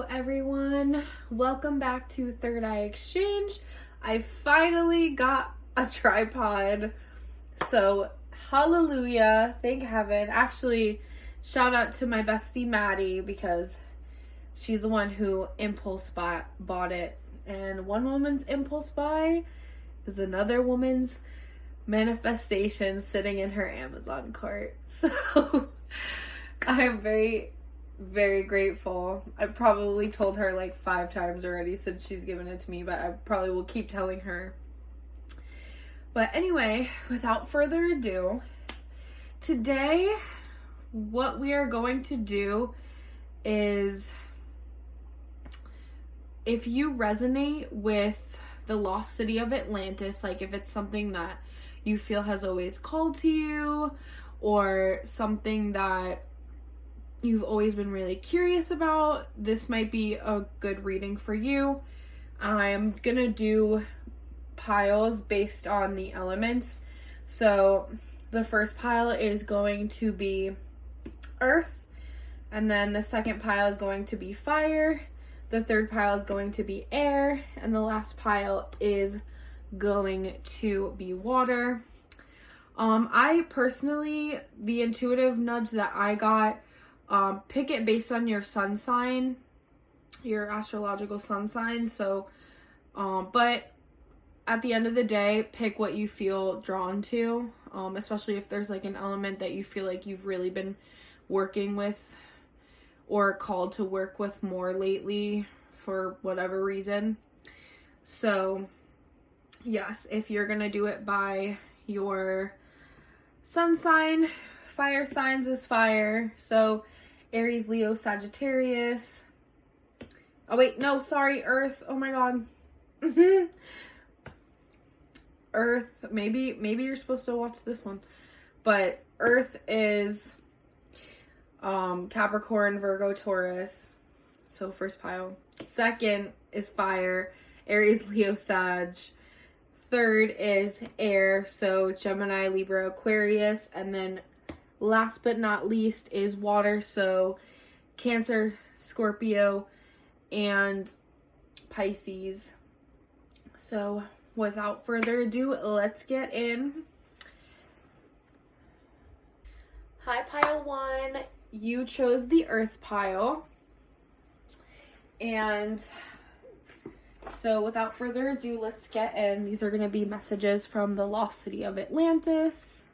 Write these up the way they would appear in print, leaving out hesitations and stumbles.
everyone, welcome back to Third Eye Exchange. I finally got a tripod, so hallelujah, thank heaven. Actually, shout out to my bestie Maddie because she's the one who impulse bought it, and one woman's impulse buy is another woman's manifestation sitting in her Amazon cart. So I'm very grateful. I probably told her like 5 times already since she's given it to me, but I probably will keep telling her. But anyway, without further ado, today what we are going to do is, if you resonate with the lost city of Atlantis, like if it's something that you feel has always called to you, or something that you've always been really curious about, this might be a good reading for you. I'm gonna do piles based on the elements. So the first pile is going to be earth, and then the second pile is going to be fire, the third pile is going to be air, and the last pile is going to be water. I personally, the intuitive nudge that I got, pick it based on your sun sign, your astrological sun sign. So, but at the end of the day, pick what you feel drawn to, especially if there's like an element that you feel like you've really been working with or called to work with more lately for whatever reason. So yes, if you're gonna do it by your sun sign, fire signs is fire. So Aries, Leo, Sagittarius. Oh wait, no, sorry, Earth. Oh my god. Earth. Maybe you're supposed to watch this one. But Earth is Capricorn, Virgo, Taurus. So first pile. Second is fire, Aries, Leo, Sag. Third is air, so Gemini, Libra, Aquarius. And then last but not least is water, so Cancer, Scorpio, and Pisces. So without further ado, let's get in. Hi, pile 1. You chose the earth pile. And so without further ado, let's get in. These are going to be messages from the lost city of Atlantis.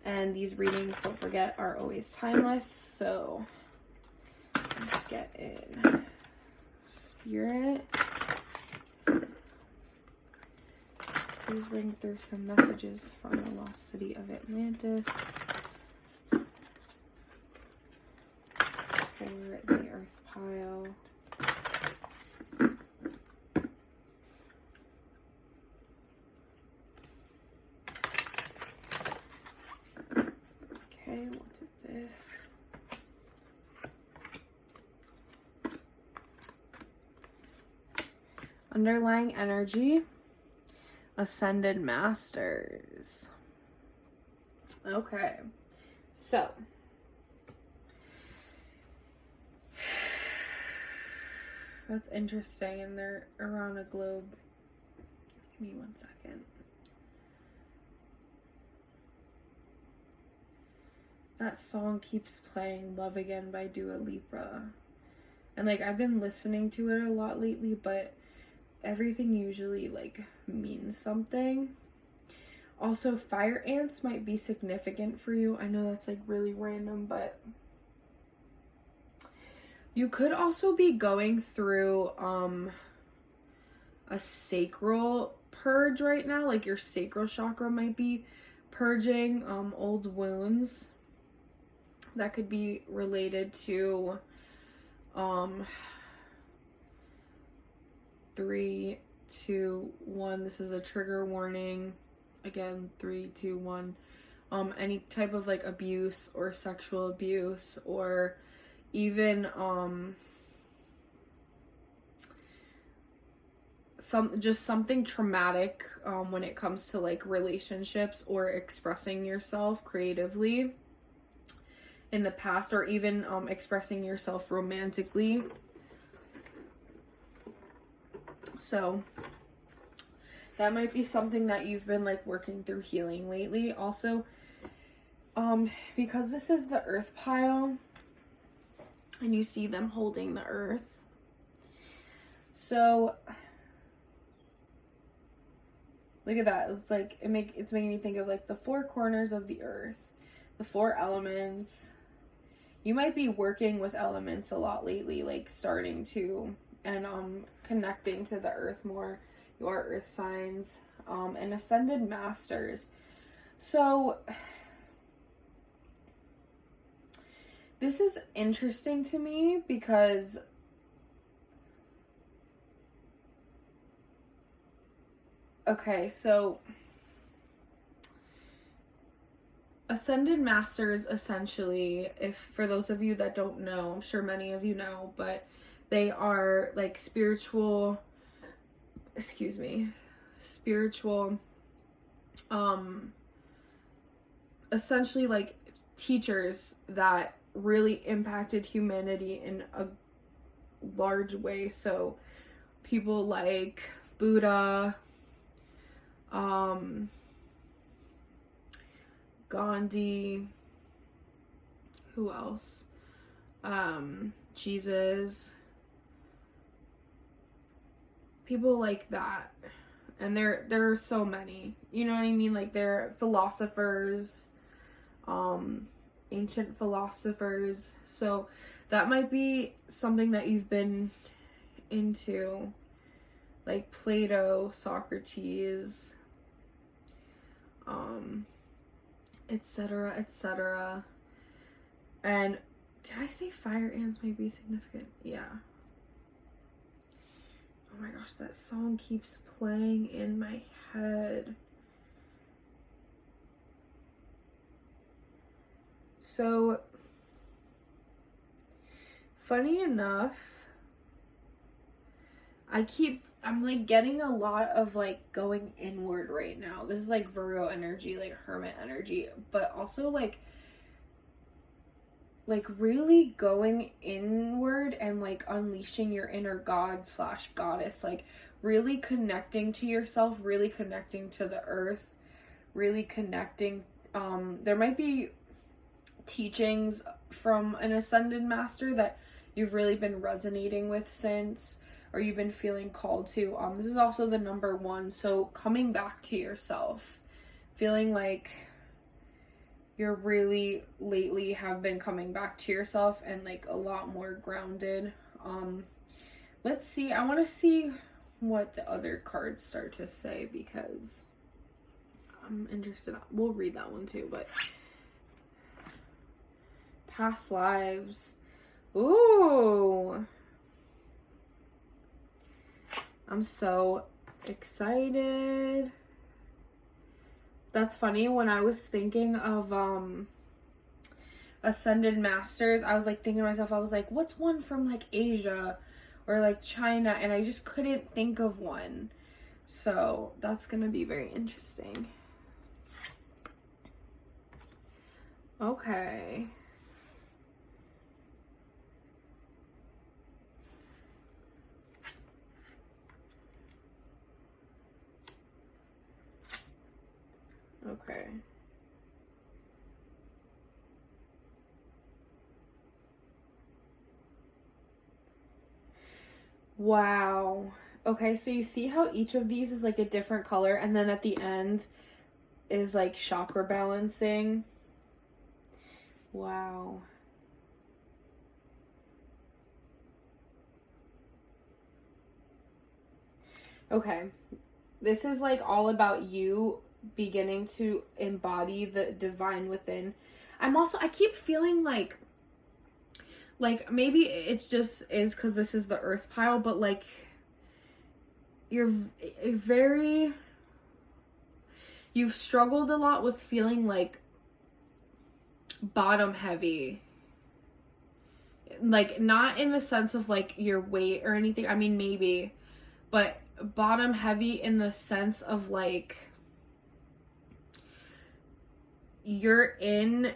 And these readings, don't forget, are always timeless. So let's get in. Spirit, please bring through some messages from the lost city of Atlantis for the earth pile. Okay, what's this? Underlying energy, ascended masters. Okay, so that's interesting, and they're around a globe. Give me 1 second. That song keeps playing, Love Again by Dua Lipa. And like, I've been listening to it a lot lately, but everything usually like means something. Also, fire ants might be significant for you. I know that's like really random, but you could also be going through a sacral purge right now. Like your sacral chakra might be purging old wounds that could be related to 3, 2, 1. This is a trigger warning. Again, 3, 2, 1. Any type of like abuse or sexual abuse, or even something traumatic when it comes to like relationships or expressing yourself creatively in the past, or even expressing yourself romantically. So that might be something that you've been like working through healing lately. Also, because this is the earth pile and you see them holding the earth. So look at that. It's like it's making me think of like the four corners of the earth, the four elements. You might be working with elements a lot lately, like starting to and connecting to the earth more, your earth signs, and ascended masters. So this is interesting to me because okay, so ascended masters essentially, if for those of you that don't know, I'm sure many of you know, but they are like spiritual essentially like teachers that really impacted humanity in a large way. So people like Buddha, Gandhi, who else? Jesus, people like that. And there are so many, you know what I mean? Like they're philosophers, ancient philosophers. So that might be something that you've been into, like Plato, Socrates, etc., etc. And did I say fire ants might be significant? Yeah. Oh my gosh, that song keeps playing in my head. So, funny enough, I'm like getting a lot of like going inward right now. This is like Virgo energy, like hermit energy, but also like really going inward and like unleashing your inner god / goddess, like really connecting to yourself, really connecting to the earth, really connecting. There might be teachings from an ascended master that you've really been resonating with since, or you've been feeling called to. This is also the number 1, so coming back to yourself, feeling like you're really lately have been coming back to yourself and like a lot more grounded. Let's see, I want to see what the other cards start to say because I'm interested. We'll read that one too, but past lives. Ooh, I'm so excited. That's funny. When I was thinking of ascended masters, I was like thinking to myself, I was like, what's one from like Asia or like China? And I just couldn't think of one. So that's gonna be very interesting. Okay. Okay. Wow. Okay, so you see how each of these is like a different color, and then at the end is like chakra balancing. Wow. Okay. This is like all about you beginning to embody the divine within. I keep feeling like maybe it's just is because this is the earth pile, but like you've struggled a lot with feeling like bottom heavy, like not in the sense of like your weight or anything, I mean maybe, but bottom heavy in the sense of like you're in,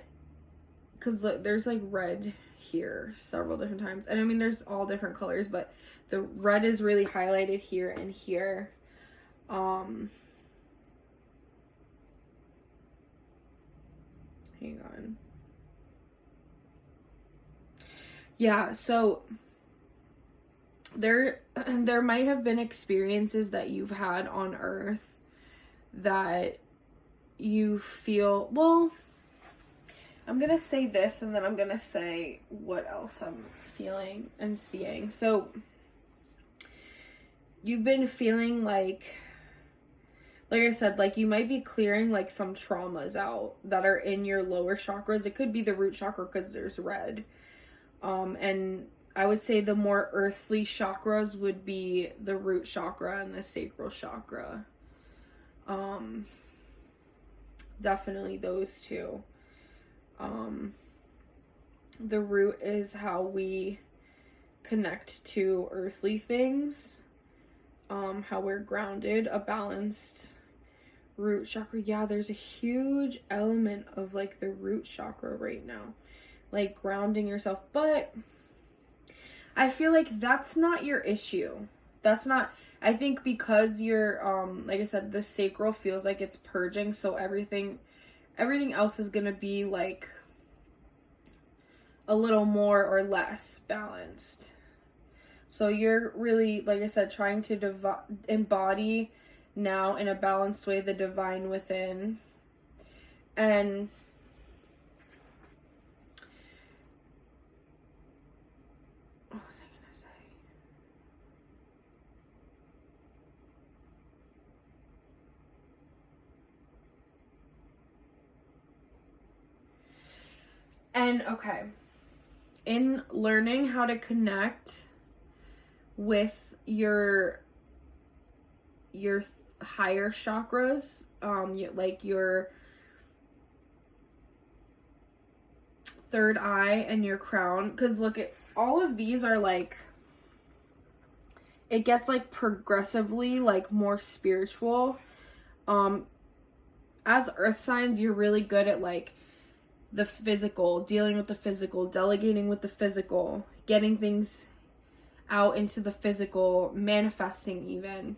because there's like red here several different times, and I mean there's all different colors, but The red is really highlighted here and here. Hang on. Yeah, so there might have been experiences that you've had on Earth that you feel, well, I'm gonna say this and then I'm gonna say what else I'm feeling and seeing. So you've been feeling like I said, like you might be clearing like some traumas out that are in your lower chakras. It could be the root chakra because there's red. And I would say the more earthly chakras would be the root chakra and the sacral chakra. Definitely those two. The root is how we connect to earthly things. How we're grounded, a balanced root chakra. Yeah, there's a huge element of like the root chakra right now, like grounding yourself. But I feel like that's not your issue. That's not, I think because you're, like I said, the sacral feels like it's purging. So everything else is going to be like a little more or less balanced. So you're really, like I said, trying to embody now in a balanced way the divine within. And what was I gonna say? And okay, in learning how to connect with your higher chakras, like your third eye and your crown, because look at all of these are like, it gets like progressively like more spiritual. As earth signs, you're really good at like the physical, dealing with the physical, delegating with the physical, getting things out into the physical, manifesting even.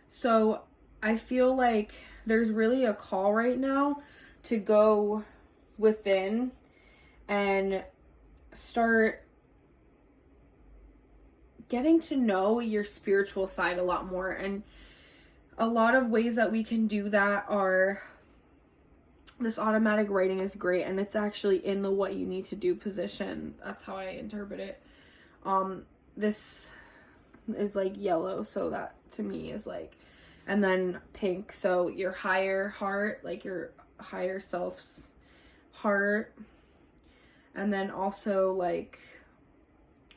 So I feel like there's really a call right now to go within and start getting to know your spiritual side a lot more. And a lot of ways that we can do that are, this automatic writing is great, and it's actually in the what you need to do position. That's how I interpret it. This is like yellow, so that to me is like, and then pink, so your higher heart, like your higher self's heart. And then also like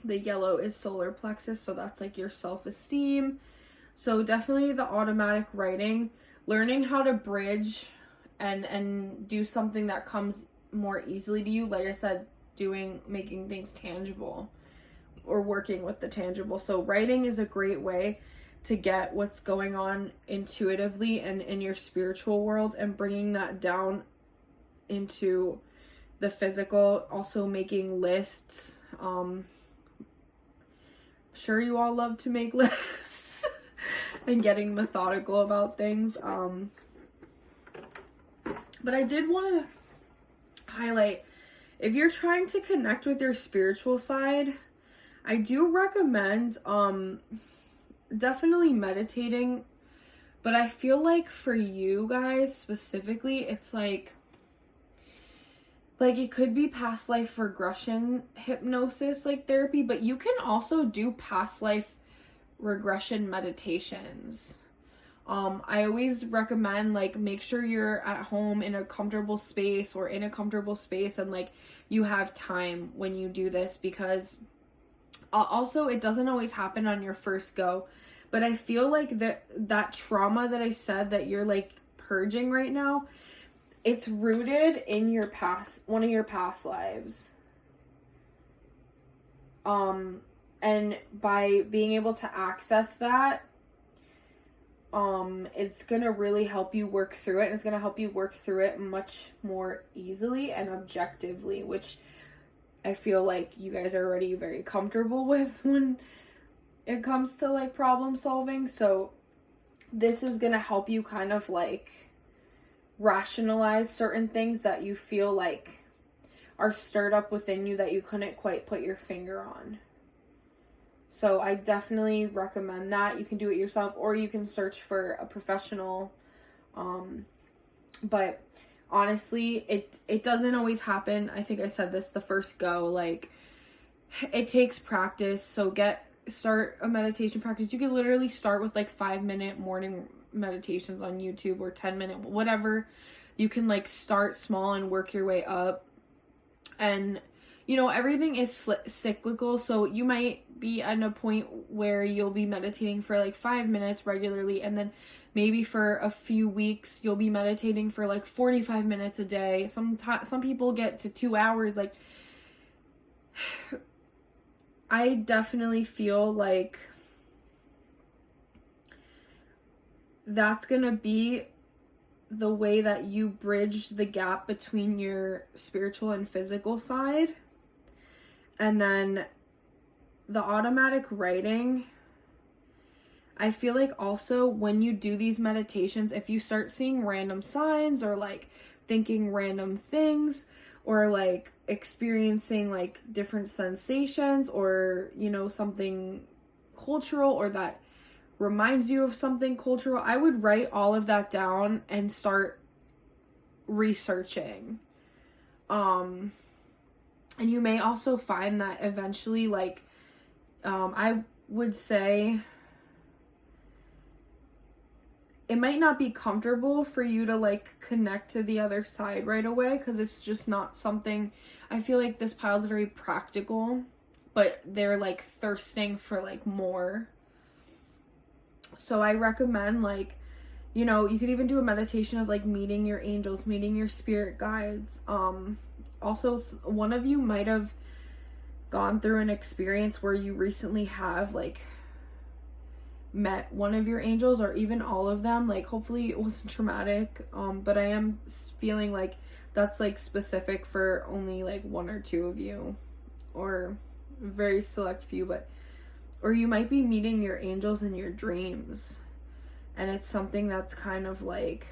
the yellow is solar plexus, so that's like your self-esteem. So definitely the automatic writing, learning how to bridge and do something that comes more easily to you. Like I said, making things tangible or working with the tangible. So writing is a great way to get what's going on intuitively and in your spiritual world and bringing that down into the physical. Also making lists. Sure, you all love to make lists and getting methodical about things. But I did want to highlight, if you're trying to connect with your spiritual side, I do recommend definitely meditating. But I feel like for you guys specifically, it's like it could be past life regression hypnosis, like therapy, but you can also do past life regression meditations. I always recommend, like, make sure you're at home in a comfortable space or in a comfortable space, and like you have time when you do this, because also it doesn't always happen on your first go. But I feel like that trauma that I said that you're like purging right now, it's rooted in your past, one of your past lives. And by being able to access that, it's gonna really help you work through it, and it's gonna help you work through it much more easily and objectively, which I feel like you guys are already very comfortable with when it comes to like problem solving. So this is going to help you kind of like rationalize certain things that you feel like are stirred up within you that you couldn't quite put your finger on. So I definitely recommend that. You can do it yourself, or you can search for a professional. But honestly, it doesn't always happen. I think I said this the first go. Like, it takes practice. So start a meditation practice. You can literally start with like 5-minute morning meditations on YouTube, or 10-minute, whatever. You can like start small and work your way up. And you know, everything is cyclical, so you might be at a point where you'll be meditating for like 5 minutes regularly, and then maybe for a few weeks you'll be meditating for like 45 minutes a day. Some people get to 2 hours. Like, I definitely feel like that's gonna be the way that you bridge the gap between your spiritual and physical side. And then the automatic writing, I feel like also when you do these meditations, if you start seeing random signs, or like thinking random things, or like experiencing like different sensations, or, you know, something cultural, or that reminds you of something cultural, I would write all of that down and start researching. And you may also find that eventually, like, I would say it might not be comfortable for you to like connect to the other side right away, because it's just not something. I feel like this pile is very practical, but they're like thirsting for like more. So I recommend, like, you know, you could even do a meditation of like meeting your angels, meeting your spirit guides. Also, one of you might have gone through an experience where you recently have like met one of your angels, or even all of them. Like, hopefully it wasn't traumatic, but I am feeling like that's like specific for only like 1 or 2 of you, or very select few. But or you might be meeting your angels in your dreams, and it's something that's kind of like,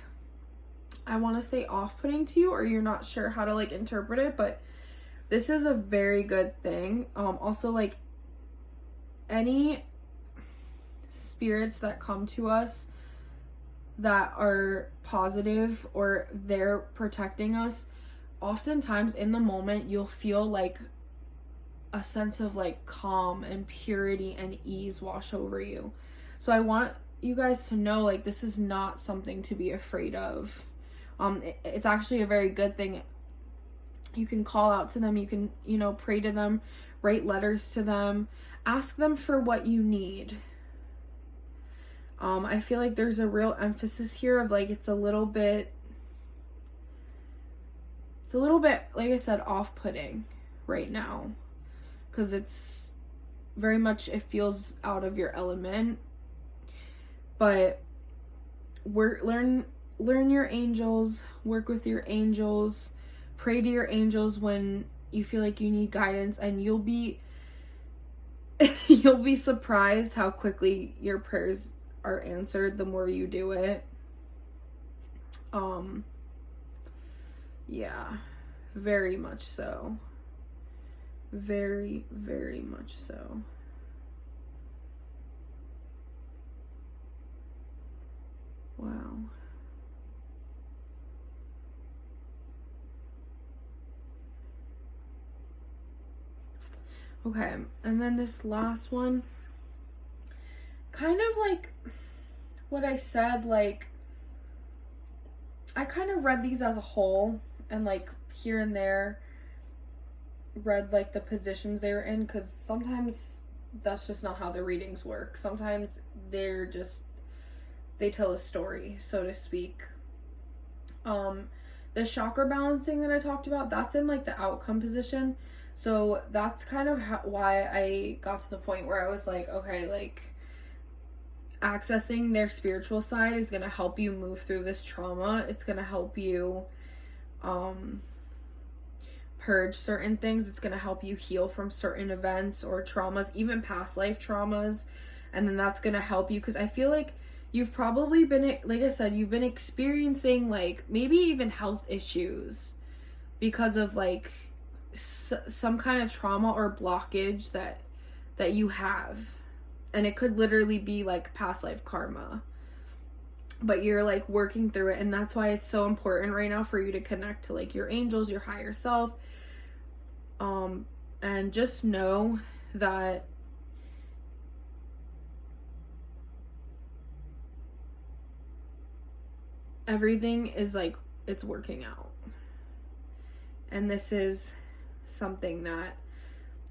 I want to say off-putting to you, or you're not sure how to like interpret it. But this is a very good thing. Also, like, any spirits that come to us that are positive, or they're protecting us, oftentimes in the moment you'll feel like a sense of like calm and purity and ease wash over you. So I want you guys to know, like, this is not something to be afraid of. It's actually a very good thing. You can call out to them, you can, you know, pray to them, write letters to them, ask them for what you need. I feel like there's a real emphasis here of like, it's a little bit, like I said, off-putting right now, because it's very much, it feels out of your element. But learn your angels, work with your angels, pray to your angels when you feel like you need guidance, and you'll be surprised how quickly your prayers are answered the more you do it. Yeah, very much so. Very, very much so. Wow. Okay, and then this last one, kind of like what I said, like, I kind of read these as a whole, and like here and there read like the positions they were in, because sometimes that's just not how the readings work. Sometimes they tell a story, so to speak. The chakra balancing that I talked about, that's in like the outcome position. So that's kind of why I got to the point where I was like, okay, like, accessing their spiritual side is going to help you move through this trauma. It's going to help you purge certain things. It's going to help you heal from certain events or traumas, even past life traumas. And then that's going to help you, because I feel like you've probably been, like I said, you've been experiencing like maybe even health issues because of like some kind of trauma or blockage that you have. And it could literally be like past life karma, but you're like working through it. And that's why it's so important right now for you to connect to like your angels, your higher self, and just know that everything is like, it's working out. And this is something that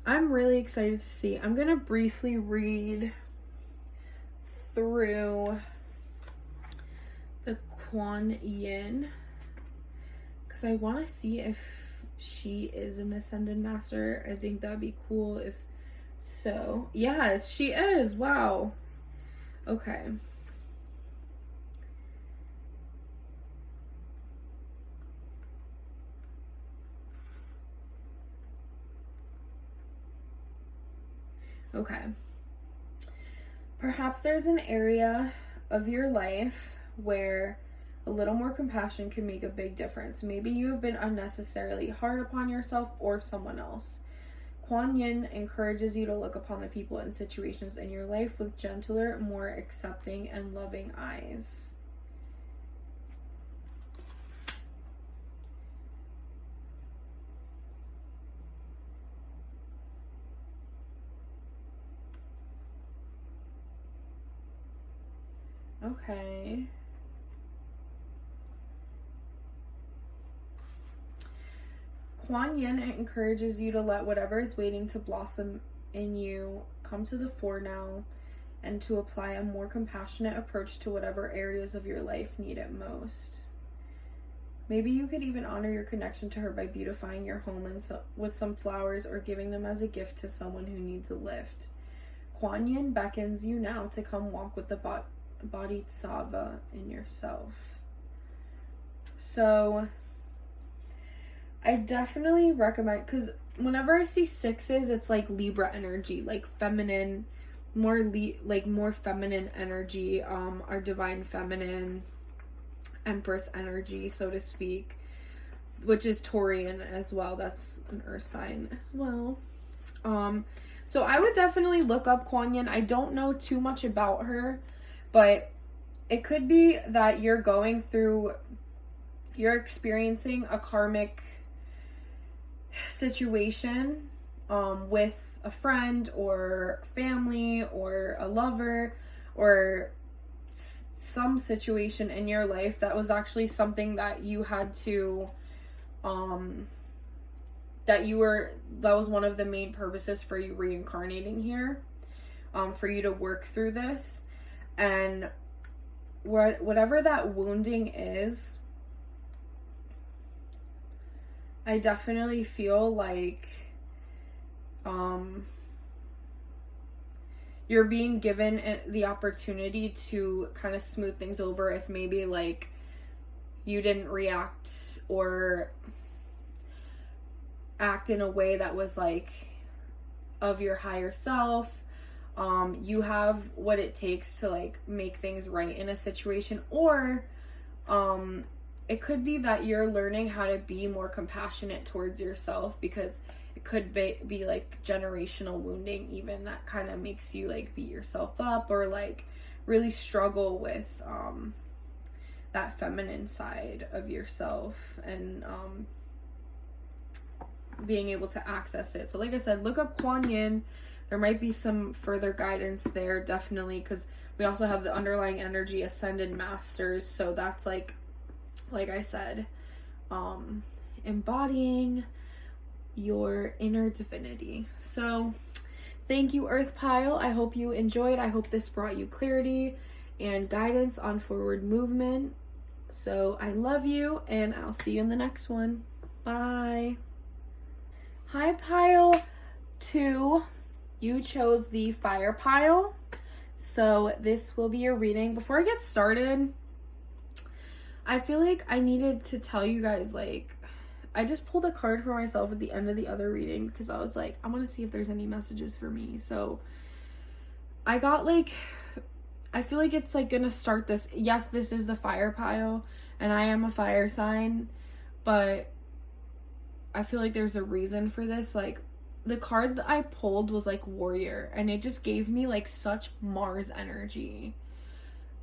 I'm really excited to see. I'm going to briefly read through the Kuan Yin, because I want to see if she is an Ascended Master. I think that'd be cool if so. Yes, she is. Wow. Okay. Okay. Perhaps there's an area of your life where a little more compassion can make a big difference. Maybe you have been unnecessarily hard upon yourself or someone else. Kuan Yin encourages you to look upon the people and situations in your life with gentler, more accepting, and loving eyes. Okay. Kuan Yin encourages you to let whatever is waiting to blossom in you come to the fore now, and to apply a more compassionate approach to whatever areas of your life need it most. Maybe you could even honor your connection to her by beautifying your home with some flowers, or giving them as a gift to someone who needs a lift. Kuan Yin beckons you now to come walk with the Bodhisattva in yourself. So I definitely recommend, because whenever I see sixes, it's like Libra energy, like feminine, more feminine energy, our divine feminine Empress energy, so to speak, which is Taurian as well. That's an earth sign as well. So I would definitely look up Kuan Yin. I don't know too much about her, but it could be that you're experiencing a karmic situation with a friend or family or a lover, or some situation in your life that was actually something that you had to that was one of the main purposes for you reincarnating here, for you to work through this. And whatever that wounding is, I definitely feel like you're being given the opportunity to kind of smooth things over if maybe like you didn't react or act in a way that was like of your higher self. You have what it takes to like make things right in a situation, or it could be that you're learning how to be more compassionate towards yourself, because it could be like generational wounding even that kind of makes you like beat yourself up, or like really struggle with that feminine side of yourself, and being able to access it. So like I said, look up Kuan Yin. There might be some further guidance there, definitely, because we also have the underlying energy Ascended Masters. So that's like I said, embodying your inner divinity. So thank you, Earth Pile. I hope you enjoyed. I hope this brought you clarity and guidance on forward movement. So I love you, and I'll see you in the next one. Bye. Hi, Pile 2. You chose the fire pile. So this will be your reading. Before I get started, I feel like I needed to tell you guys, like, I just pulled a card for myself at the end of the other reading because I was like, I want to see if there's any messages for me. So I got like, I feel like it's like gonna start this. Yes, this is the fire pile, and I am a fire sign, but I feel like there's a reason for this. Like, the card that I pulled was like warrior, and it just gave me like such Mars energy.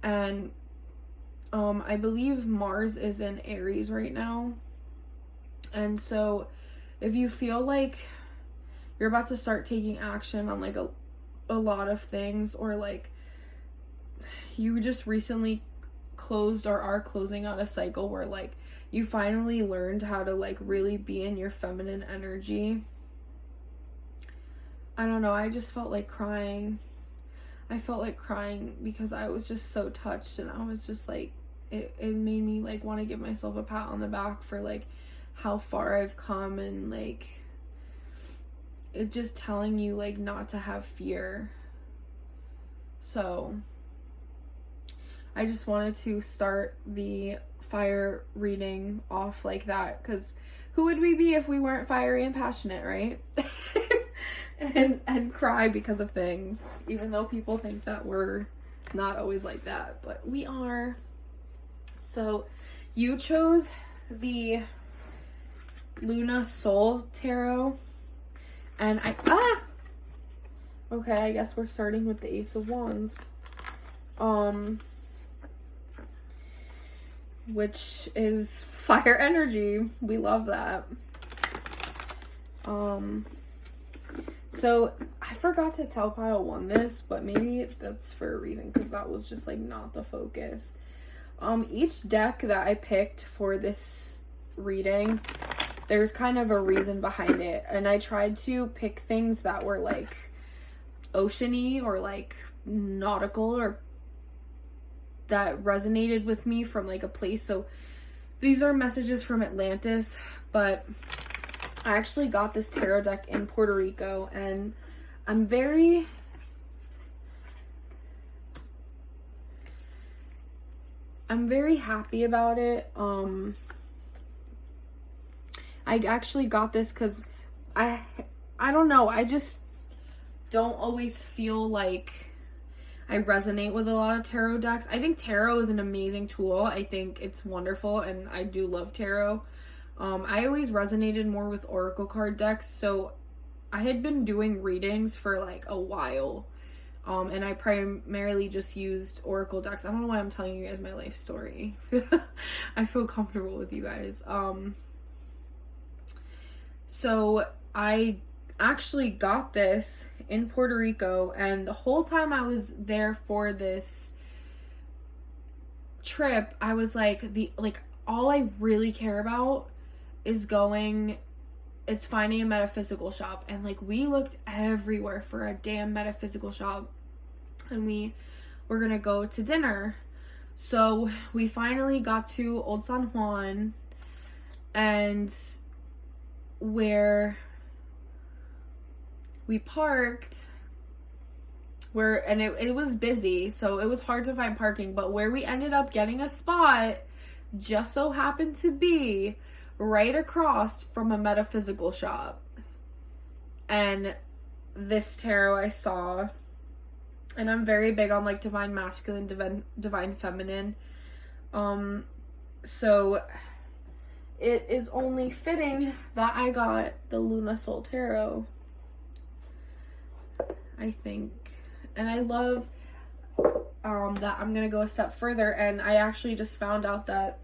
And I believe Mars is in Aries right now. And so if you feel like you're about to start taking action on like a lot of things, or like you just recently closed or are closing out a cycle where like you finally learned how to like really be in your feminine energy. I don't know, I just felt like crying. I felt like crying because I was just so touched, and I was just like, it made me like want to give myself a pat on the back for like how far I've come, and like it just telling you like not to have fear. So I just wanted to start the fire reading off like that, because who would we be if we weren't fiery and passionate, right? and cry because of things, even though people think that we're not always like that, but we are. So you chose the Luna Soul Tarot, and okay, I guess we're starting with the Ace of Wands, which is fire energy. We love that. So I forgot to tell pile 1 this, but maybe that's for a reason, because that was just like not the focus. Each deck that I picked for this reading, there's kind of a reason behind it, and I tried to pick things that were like oceany or like nautical, or that resonated with me from like a place. So these are messages from Atlantis, but I actually got this tarot deck in Puerto Rico, and I'm very happy about it. I actually got this because I don't know, I just don't always feel like I resonate with a lot of tarot decks. I think tarot is an amazing tool. I think it's wonderful, and I do love tarot. I always resonated more with oracle card decks, so I had been doing readings for like a while, and I primarily just used oracle decks. I don't know why I'm telling you guys my life story. I feel comfortable with you guys. So I actually got this in Puerto Rico, and the whole time I was there for this trip, I was like, all I really care about is finding a metaphysical shop. And like, we looked everywhere for a damn metaphysical shop, and we were gonna go to dinner. So we finally got to Old San Juan, and where we parked, and it was busy, so it was hard to find parking, but where we ended up getting a spot just so happened to be right across from a metaphysical shop. And this tarot I saw, and I'm very big on like divine masculine, divine feminine, so it is only fitting that I got the Luna Soul Tarot, I think. And I love that I'm gonna go a step further, and I actually just found out that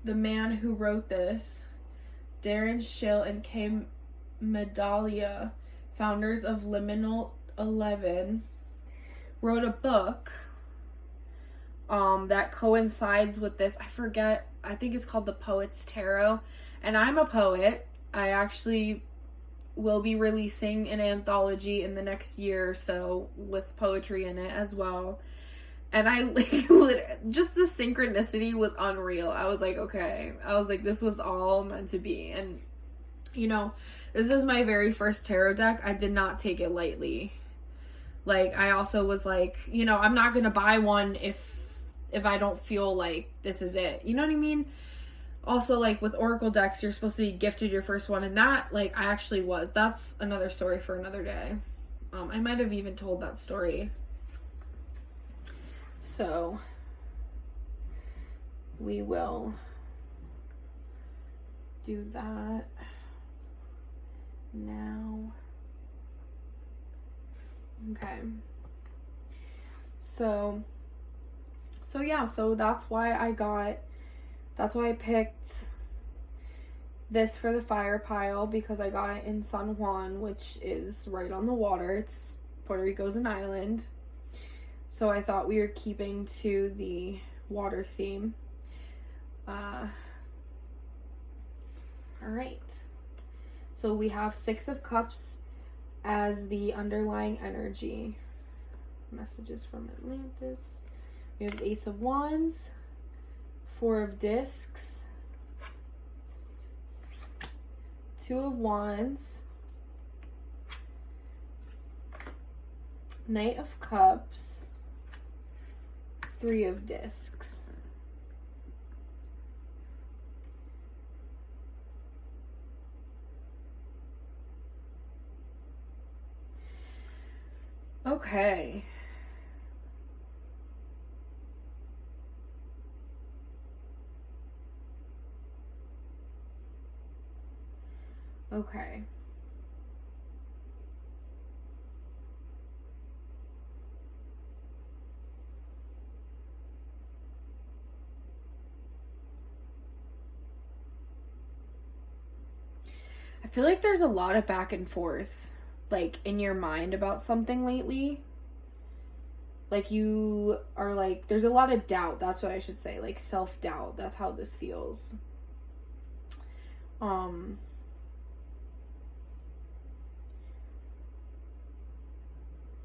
the man who wrote this, Darren Schill and Kay Medalia, founders of Liminal 11, wrote a book that coincides with this. I think it's called The Poet's Tarot, and I'm a poet. I actually will be releasing an anthology in the next year or so with poetry in it as well. And I just the synchronicity was unreal. I was like, okay. I was like, this was all meant to be. And, you know, this is my very first tarot deck. I did not take it lightly. Like, I also was like, you know, I'm not going to buy one if I don't feel like this is it. You know what I mean? Also, like, with Oracle decks, you're supposed to be gifted your first one, and that, like, I actually was. That's another story for another day. I might have even told that story. So, we will do that now. Okay. So yeah, so that's why I picked this for the fire pile, because I got it in San Juan, which is right on the water. It's Puerto Rico's an island. So I thought we were keeping to the water theme. All right. So we have 6 of Cups as the underlying energy. Messages from Atlantis. We have Ace of Wands, 4 of Discs, 2 of Wands, Knight of Cups, 3 of Discs. Okay. Okay. I feel like there's a lot of back and forth, like, in your mind about something lately. Like, you are, like, there's a lot of doubt. That's what I should say. Like, self-doubt. That's how this feels.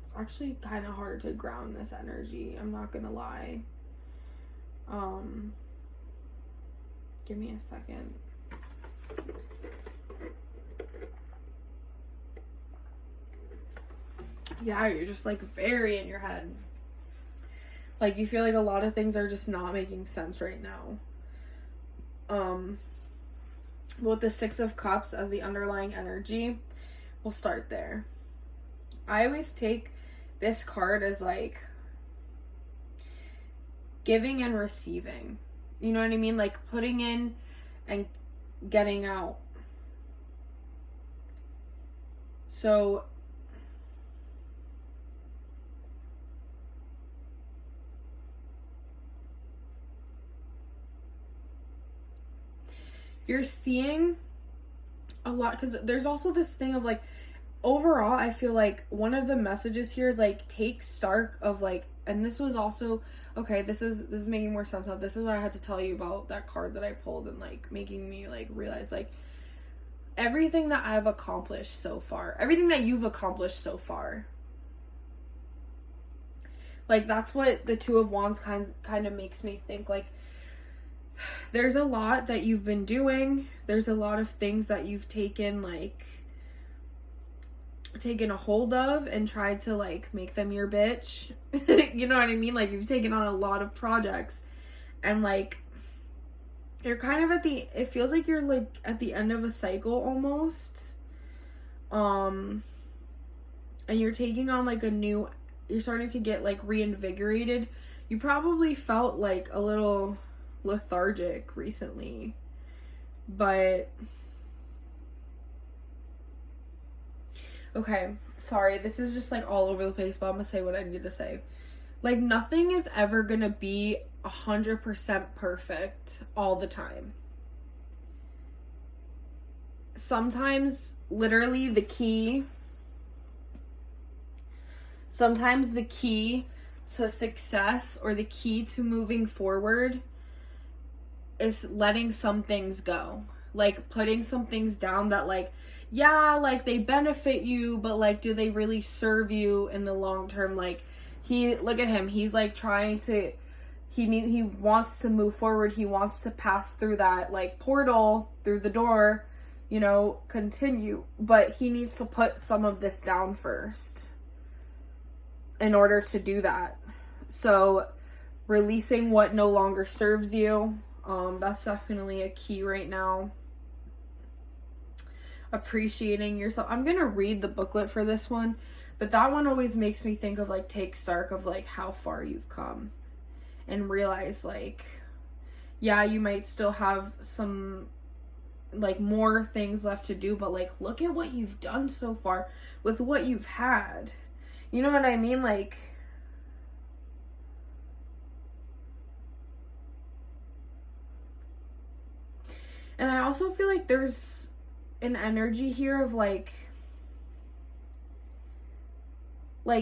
It's actually kind of hard to ground this energy. I'm not gonna lie. Give me a second. Yeah, you're just, like, very in your head. Like, you feel like a lot of things are just not making sense right now. With the 6 of Cups as the underlying energy, we'll start there. I always take this card as, like, giving and receiving. You know what I mean? Like, putting in and getting out. So, you're seeing a lot, because there's also this thing of, like, overall, I feel like one of the messages here is, like, take stock of, like, and this was also, okay, this is making more sense now. This is why I had to tell you about that card that I pulled, and, like, making me, like, realize, like, everything that I've accomplished so far, everything that you've accomplished so far, like, that's what the 2 of Wands kind of makes me think. Like, there's a lot that you've been doing. There's a lot of things that you've taken a hold of and tried to, like, make them your bitch. You know what I mean? Like, you've taken on a lot of projects, and, like, you're kind of it feels like you're, like, at the end of a cycle almost. And you're taking on, like, you're starting to get, like, reinvigorated. You probably felt, like, a little lethargic recently, but okay, sorry, this is just, like, all over the place, but I'm gonna say what I need to say. Like, nothing is ever gonna be 100% perfect all the time. Sometimes, literally, the key to success, or the key to moving forward, is letting some things go. Like, putting some things down that, like, yeah, like, they benefit you, but, like, do they really serve you in the long term? Like, look at him, he's, like, trying to, he wants to move forward, he wants to pass through that, like, portal, through the door, you know, continue, but he needs to put some of this down first in order to do that. So, releasing what no longer serves you, That's definitely a key right now. Appreciating yourself. I'm gonna read the booklet for this one, but that one always makes me think of like take stock of like how far you've come and realize like, yeah, you might still have some like more things left to do, but like look at what you've done so far with what you've had. You know what I mean? Like, and I also feel like there's an energy here of like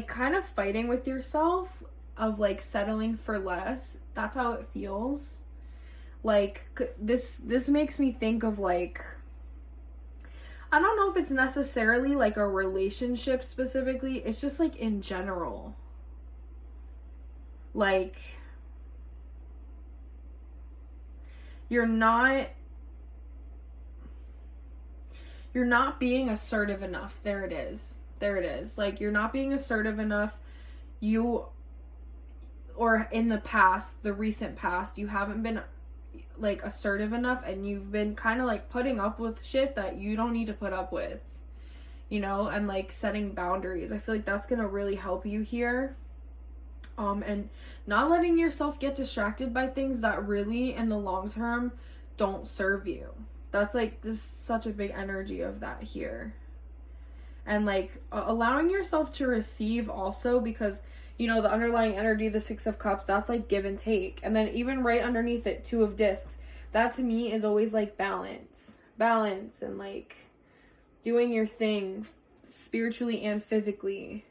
kind of fighting with yourself, of like settling for less. That's how it feels. Like this makes me think of like, I don't know if it's necessarily like a relationship specifically, it's just like in general. Like you're not being assertive enough. There it is. Like you're not being assertive enough. Or in the past, the recent past, you haven't been like assertive enough, and you've been kind of like putting up with shit that you don't need to put up with, and like setting boundaries. I feel like that's gonna really help you here. And not letting yourself get distracted by things that really in the long term don't serve you. That's like, this is such a big energy of that here. And like allowing yourself to receive also, because the underlying energy, the 6 of Cups, that's like give and take. And then even right underneath it, 2 of Discs, that to me is always like balance and like doing your thing spiritually and physically.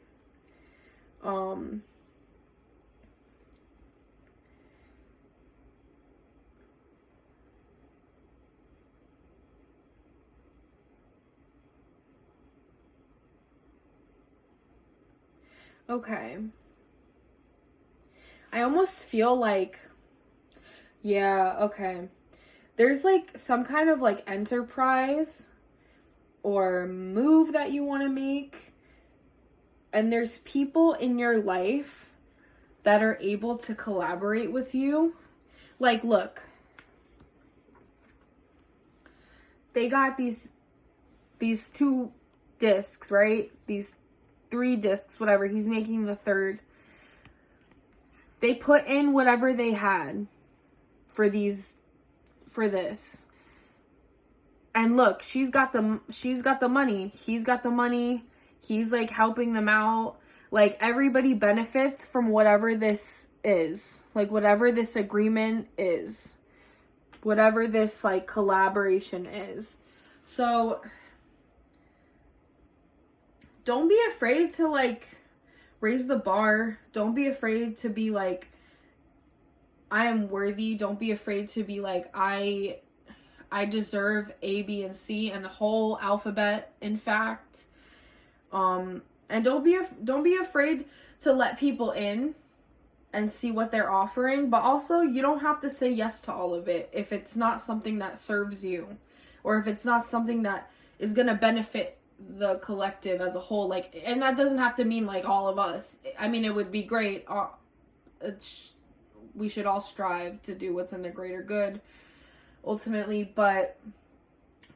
Okay. I almost feel like, yeah, okay. There's like some kind of like enterprise or move that you want to make. And there's people in your life that are able to collaborate with you. Like, look, they got these 2 discs, right? These 3 discs, whatever. He's making the 3rd. They put in whatever they had for this. And look, she's got the money. He's got the money. He's like helping them out. Like everybody benefits from whatever this is. Like whatever this agreement is. Whatever this like collaboration is. So don't be afraid to like raise the bar. Don't be afraid to be like, I am worthy. Don't be afraid to be like, I deserve A, B, and C, and the whole alphabet, in fact. And don't be afraid to let people in and see what they're offering, but also you don't have to say yes to all of it if it's not something that serves you, or if it's not something that is going to benefit the collective as a whole. Like, and that doesn't have to mean like all of us. I mean, it would be great. We should all strive to do what's in the greater good ultimately, but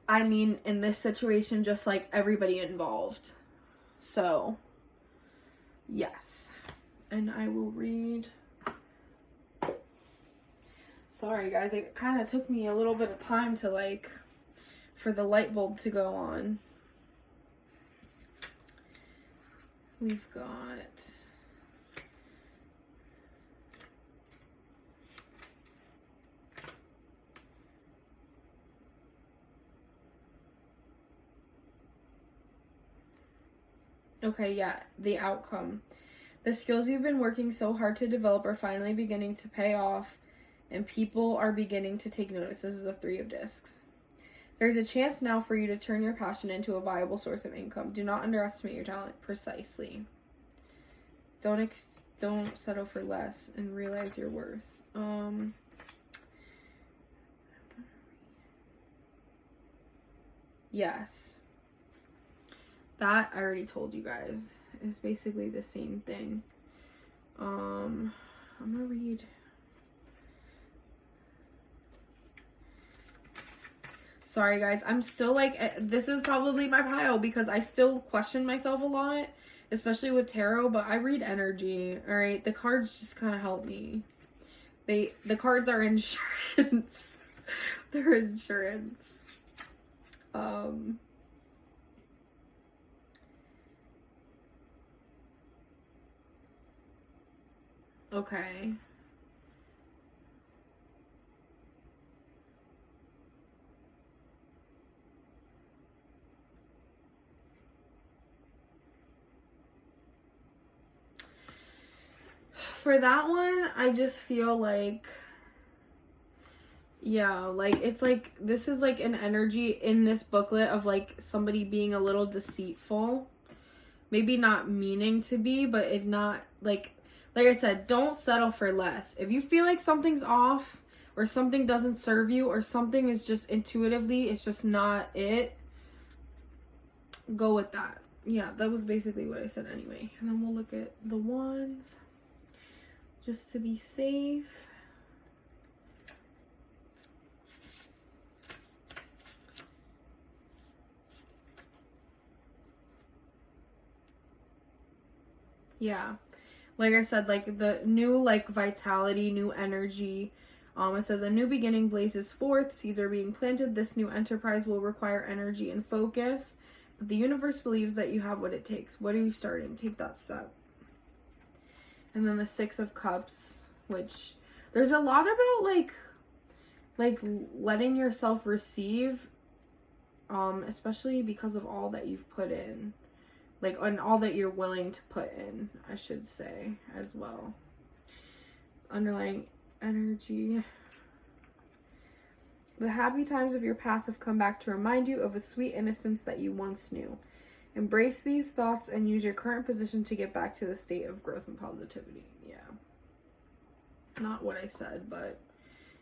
I mean in this situation, just like everybody involved. So yes. And I will read. Sorry guys, it kind of took me a little bit of time to like for the light bulb to go on. We've got okay, yeah, the outcome. The skills you've been working so hard to develop are finally beginning to pay off, and people are beginning to take notice. This is the 3 of Discs. There's a chance now for you to turn your passion into a viable source of income. Do not underestimate your talent. Precisely. Don't settle for less and realize your worth. Yes. That I already told you guys is basically the same thing. I'm gonna read. Sorry guys, I'm still like, this is probably my pile because I still question myself a lot, especially with tarot, but I read energy, alright? The cards just kind of help me. The cards are insurance. They're insurance. Okay. For that one, I just feel like, yeah, like, it's like, this is like an energy in this booklet of like somebody being a little deceitful. Maybe not meaning to be, but it not, like I said, don't settle for less. If you feel like something's off, or something doesn't serve you, or something is just intuitively, it's just not it, go with that. Yeah, that was basically what I said anyway. And then we'll look at the wands, just to be safe. Yeah, like I said, like the new, like, vitality, new energy. It says a new beginning blazes forth, seeds are being planted. This new enterprise will require energy and focus, but the universe believes that you have what it takes. What are you starting? Take that step. And then the Six of Cups, which there's a lot about like letting yourself receive, especially because of all that you've put in. Like, and all that you're willing to put in, I should say, as well. Underlying energy. The happy times of your past have come back to remind you of a sweet innocence that you once knew. Embrace these thoughts and use your current position to get back to the state of growth and positivity. Yeah. Not what I said, but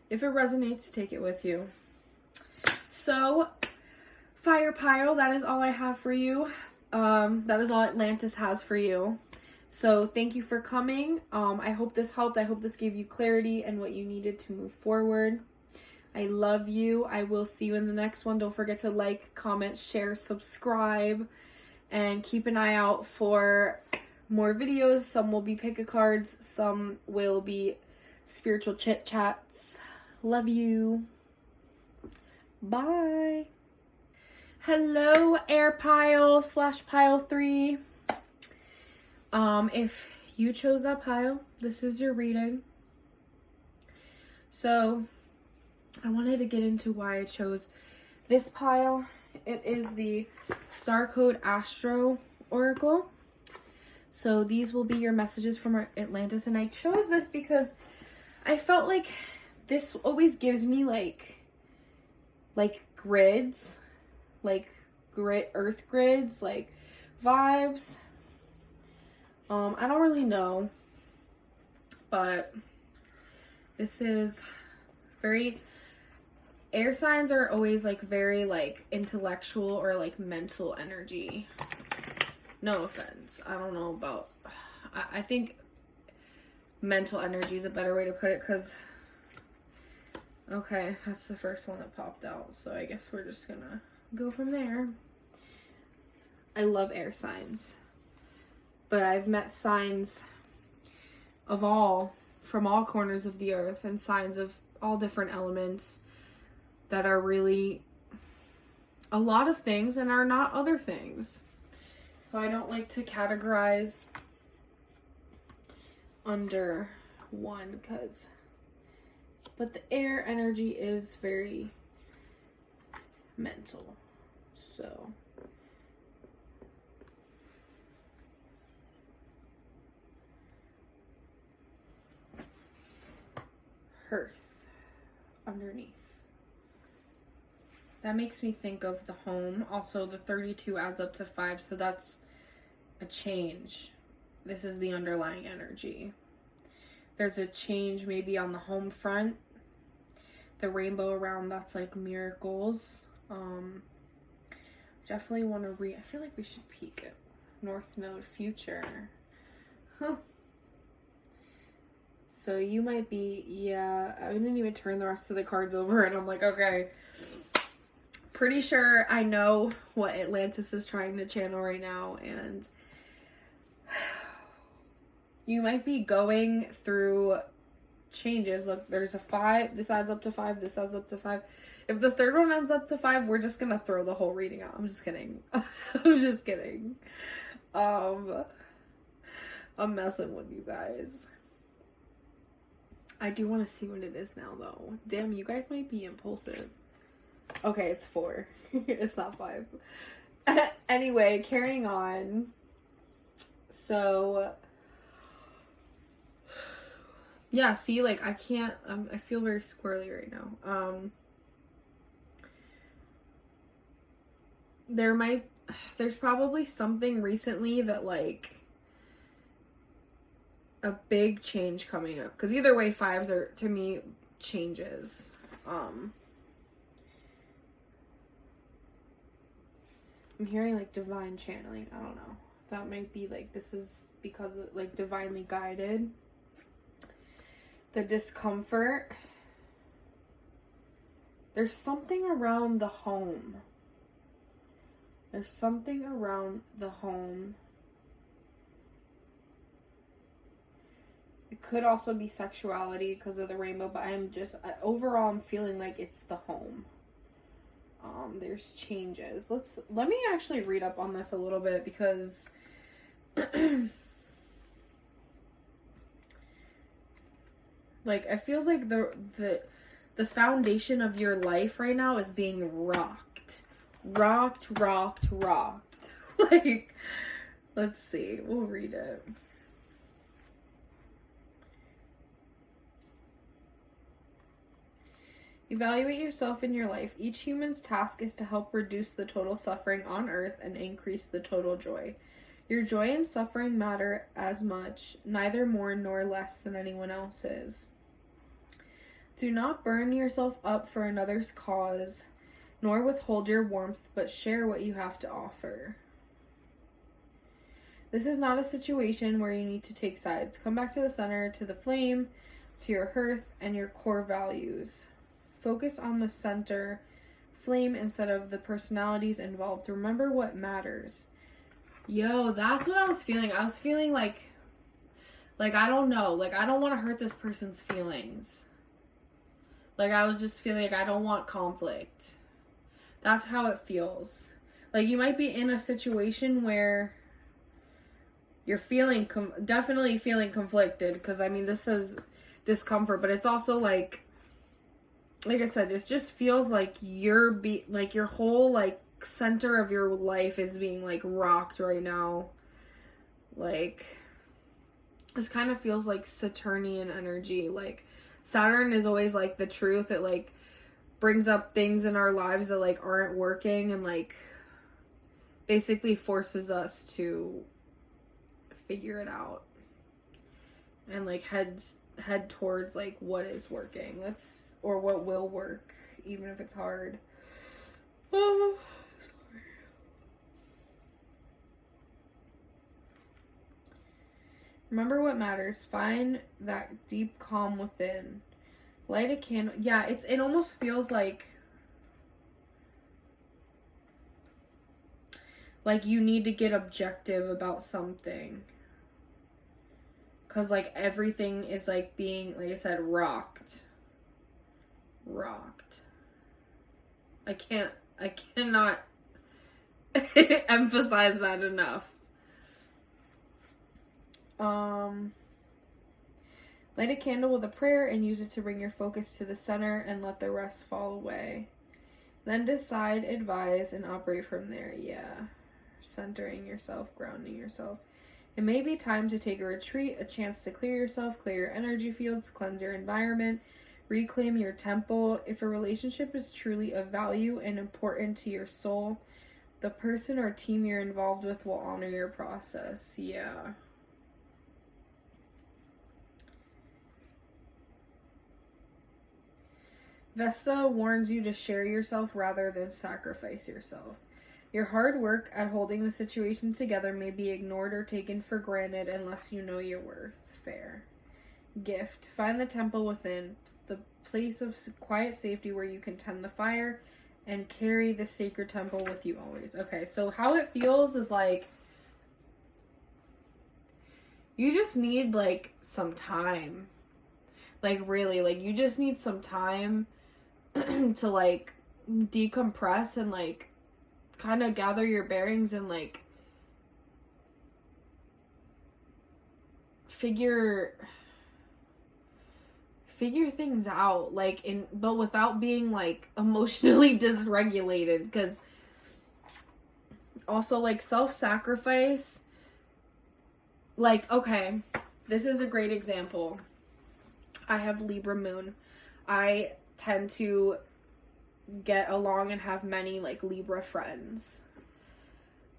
if it resonates, take it with you. So, fire pile, that is all I have for you. That is all Atlantis has for you. So thank you for coming. I hope this helped. I hope this gave you clarity and what you needed to move forward. I love you. I will see you in the next one. Don't forget to like, comment, share, subscribe, and keep an eye out for more videos. Some will be pick-a-cards. Some will be spiritual chit-chats. Love you. Bye. Hello, air pile / pile 3. If you chose that pile, this is your reading. So, I wanted to get into why I chose this pile. It is the Star Code Astro Oracle. So, these will be your messages from Atlantis, and I chose this because I felt like this always gives me like grids. Like earth grids, like vibes. I don't really know, but this is very, air signs are always like very like intellectual or like mental energy. No offense. I don't know about, I think mental energy is a better way to put it, because, okay, that's the first one that popped out, so I guess we're just gonna go from there. I love air signs, but I've met signs of from all corners of the earth, and signs of all different elements that are really a lot of things and are not other things. So I don't like to categorize under one, but the air energy is very mental. So hearth underneath. That makes me think of the home. Also, the 32 adds up to 5, so that's a change. This is the underlying energy. There's a change maybe on the home front. The rainbow around, that's like miracles. Definitely want to I feel like we should peek at North Node future. Huh. So you might be, yeah, I didn't even turn the rest of the cards over, and I'm like, okay. pretty sure I know what Atlantis is trying to channel right now, and you might be going through changes. Look, there's a 5, this adds up to 5, this adds up to 5. If the third one adds up to 5, we're just gonna throw the whole reading out. I'm just kidding. I'm just kidding. I'm messing with you guys. I do want to see what it is now, though. Damn, you guys might be impulsive. Okay, it's 4. It's not 5. Anyway, carrying on. So, yeah, see, like, I can't, I feel very squirrely right now. There's probably something recently that, like, a big change coming up. Because either way, 5s are, to me, changes. I'm hearing, like, divine channeling. I don't know. That might be, like, this is because of, like, divinely guided. The discomfort. There's something around the home. There's something around the home. It could also be sexuality because of the rainbow, but overall I'm feeling like it's the home. There's changes. Let me actually read up on this a little bit because like it feels like the foundation of your life right now is being rocked. Like, let's see. We'll read it. Evaluate yourself in your life. Each human's task is to help reduce the total suffering on earth and increase the total joy. Your joy and suffering matter as much, neither more nor less than anyone else's. Do not burn yourself up for another's cause, nor withhold your warmth, but share what you have to offer. This is not a situation where you need to take sides. Come back to the center, to the flame, to your hearth, and your core values. Focus on the center flame instead of the personalities involved. Remember what matters. Yo, that's what I was feeling. I was feeling like I don't know. Like, I don't want to hurt this person's feelings. Like, I was just feeling like I don't want conflict. That's how it feels. Like, you might be in a situation where you're feeling, definitely feeling conflicted. Because, I mean, this is discomfort. But it's also like I said, it just feels like your whole, like, center of your life is being, like, rocked right now. Like, this kind of feels like Saturnian energy. Like, Saturn is always, like, the truth. It, like, brings up things in our lives that, like, aren't working and, like, basically forces us to figure it out and, like, head towards, like, what is working. Or what will work, even if it's hard. Oh, sorry. Remember what matters. Find that deep calm within. Light a candle. Yeah, it almost feels like you need to get objective about something. Because, like, everything is, like, being, like I said, rocked. I cannot emphasize that enough. Light a candle with a prayer and use it to bring your focus to the center and let the rest fall away. Then decide, advise, and operate from there. Yeah. Centering yourself, grounding yourself. It may be time to take a retreat, a chance to clear yourself, clear your energy fields, cleanse your environment, reclaim your temple. If a relationship is truly of value and important to your soul, the person or team you're involved with will honor your process. Yeah. Vesta warns you to share yourself rather than sacrifice yourself. Your hard work at holding the situation together may be ignored or taken for granted unless you know your worth. Fair. Gift. Find the temple within, the place of quiet safety where you can tend the fire and carry the sacred temple with you always. Okay, so how it feels is like you just need like some time. Like really, like you just need some time to like decompress and like kind of gather your bearings and like figure things out, like, but without being like emotionally dysregulated, because also like self-sacrifice, like, okay, this is a great example. I have Libra moon. I tend to get along and have many like Libra friends.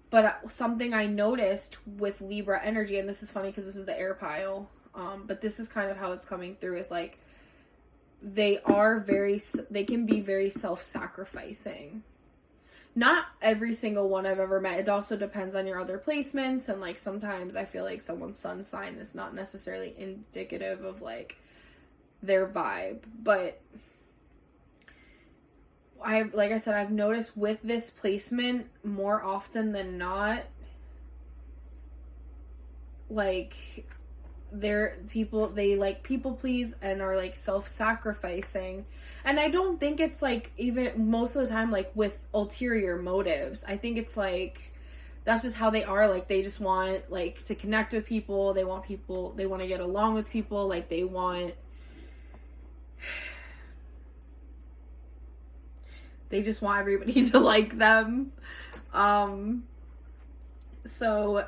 But something I noticed with Libra energy, and this is funny because this is the air pile, but this is kind of how it's coming through, is like they can be very self-sacrificing. Not every single one I've ever met. It also depends on your other placements, and like sometimes I feel like someone's sun sign is not necessarily indicative of like their vibe, but like I said, I've noticed with this placement more often than not, like they like people please and are like self-sacrificing. And I don't think it's like even most of the time like with ulterior motives. I think it's like that's just how they are. Like they just want like to connect with people. They want to get along with people. Like they just want everybody to like them. So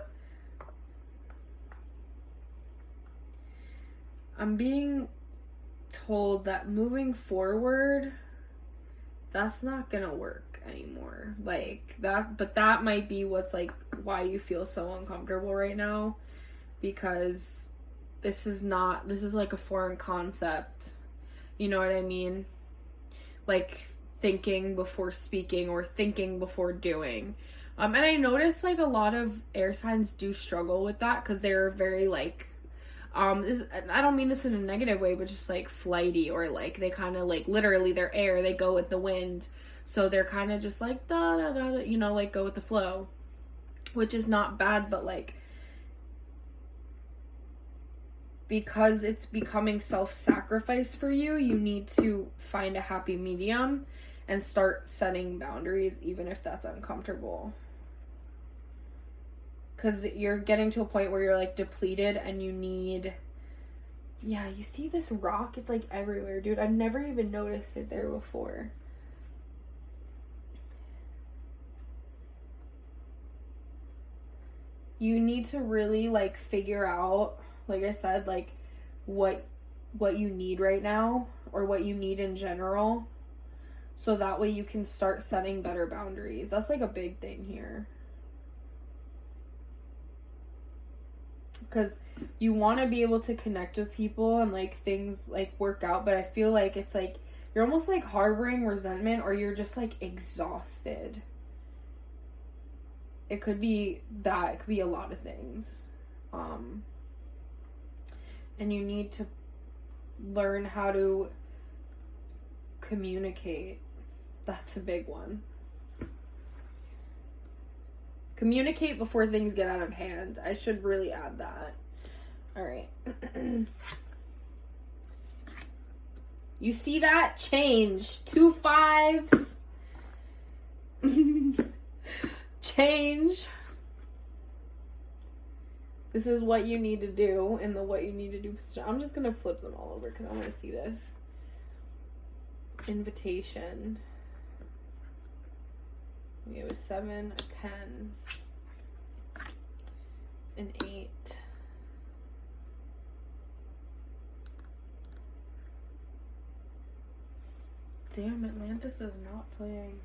I'm being told that moving forward, that's not gonna work anymore. Like that, but that might be what's like why you feel so uncomfortable right now, because this is like a foreign concept. You know what I mean? Like thinking before speaking or thinking before doing. And I notice like a lot of air signs do struggle with that because they're very like, I don't mean this in a negative way, but just like flighty, or like they kind of like literally they're air, they go with the wind. So they're kind of just like da da da, you know, like go with the flow, which is not bad, but like because it's becoming self-sacrifice for you, you need to find a happy medium and start setting boundaries, even if that's uncomfortable. Because you're getting to a point where you're like depleted and you need... Yeah, you see this rock? It's like everywhere, dude. I've never even noticed it there before. You need to really like figure out, like I said, like what you need right now, or what you need in general, so that way you can start setting better boundaries. That's like a big thing here. Because you want to be able to connect with people and like things like work out, but I feel like it's like you're almost like harboring resentment, or you're just like exhausted. It could be that. It could be a lot of things. And you need to learn how to communicate. That's a big one. Communicate before things get out of hand. I should really add that. All right. You see that? Change. 2 5s. Change. This is what you need to do in the what you need to do. I'm just going to flip them all over because I want to see this. Invitation. We have a 7, a 10, an 8. Damn, Atlantis is not playing.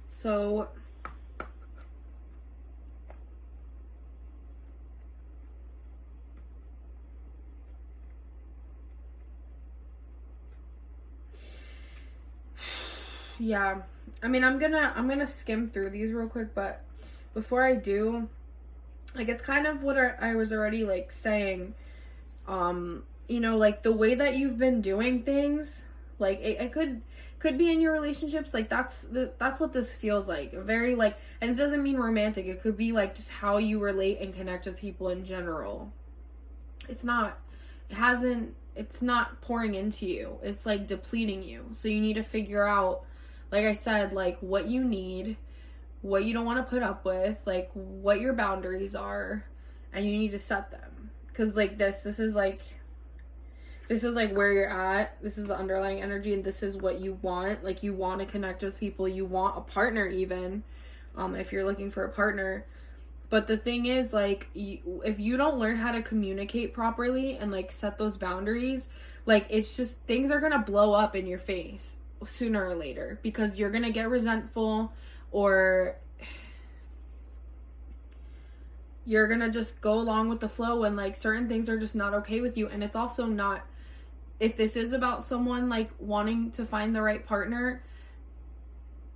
So, yeah. I mean, I'm gonna skim through these real quick, but before I do, like, it's kind of what I was already, like, saying, you know, like, the way that you've been doing things, like, it could could be in your relationships. Like, that's what this feels like. Very, like, and it doesn't mean romantic. It could be, like, just how you relate and connect with people in general. It's not pouring into you. It's, like, depleting you. So you need to figure out, like I said, like, what you need, what you don't want to put up with, like, what your boundaries are, and you need to set them. Because, like, this is like where you're at. This is the underlying energy, and this is what you want. Like, you want to connect with people. You want a partner, even, if you're looking for a partner. But the thing is, like, if you don't learn how to communicate properly and, like, set those boundaries, like, it's just, things are gonna blow up in your face sooner or later, because you're gonna get resentful, or you're gonna just go along with the flow, and, like, certain things are just not okay with you. And it's also not, if this is about someone, like, wanting to find the right partner,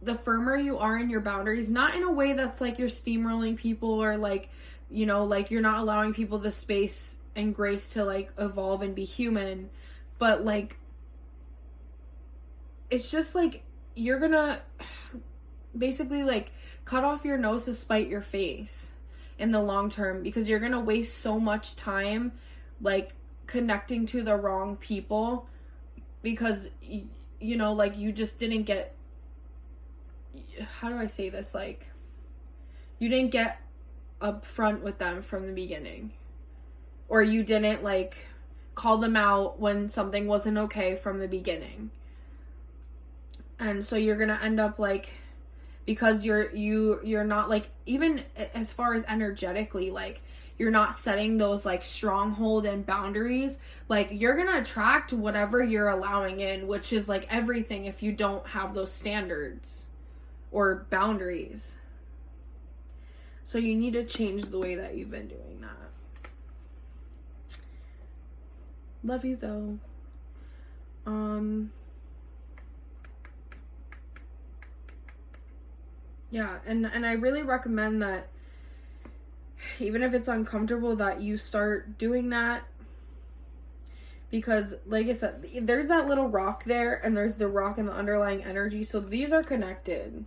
the firmer you are in your boundaries, not in a way that's, like, you're steamrolling people, or, like, you know, like, you're not allowing people the space and grace to, like, evolve and be human, but, like, it's just, like, you're gonna basically, like, cut off your nose to spite your face in the long term, because you're gonna waste so much time, like, connecting to the wrong people, because, you know, like, you just didn't get, how do I say this, like, you didn't get up front with them from the beginning, or you didn't, like, call them out when something wasn't okay from the beginning. And so you're gonna end up, like, because you're not, like, even as far as energetically, like, you're not setting those, like, stronghold and boundaries, like, you're gonna attract whatever you're allowing in, which is, like, everything, if you don't have those standards or boundaries. So you need to change the way that you've been doing that. Love you, though. Yeah, and I really recommend that, even if it's uncomfortable, that you start doing that, because, like I said, there's that little rock there, and there's the rock and the underlying energy, so these are connected.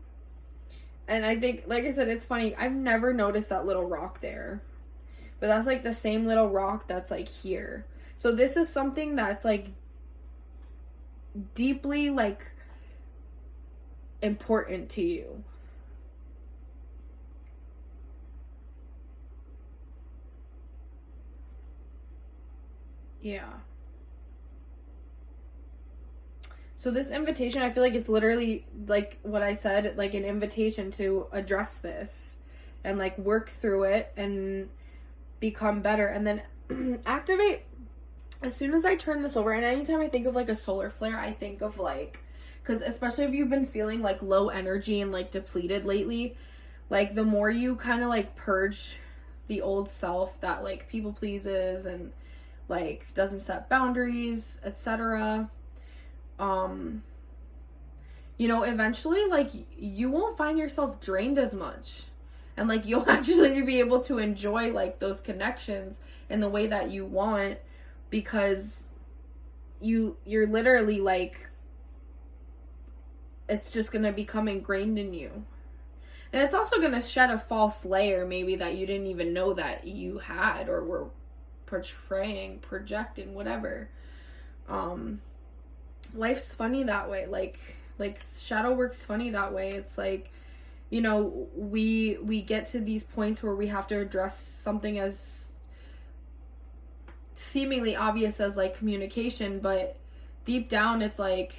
And I think, like I said, it's funny, I've never noticed that little rock there, but that's, like, the same little rock that's, like, here. So this is something that's, like, deeply, like, important to you. Yeah. So this invitation, I feel like it's literally, like what I said, like, an invitation to address this and, like, work through it and become better, and then activate as soon as I turn this over. And anytime I think of, like, a solar flare, I think of, like, because especially if you've been feeling, like, low energy and, like, depleted lately, like, the more you kind of, like, purge the old self that, like, people pleases and, like, doesn't set boundaries, etc., you know, eventually, like, you won't find yourself drained as much, and, like, you'll actually be able to enjoy, like, those connections in the way that you want, because you're literally, like, it's just gonna become ingrained in you. And it's also gonna shed a false layer, maybe, that you didn't even know that you had, or were projecting, whatever. Life's funny that way. Like shadow work's funny that way. It's like, you know, we get to these points where we have to address something as seemingly obvious as, like, communication, but deep down it's like,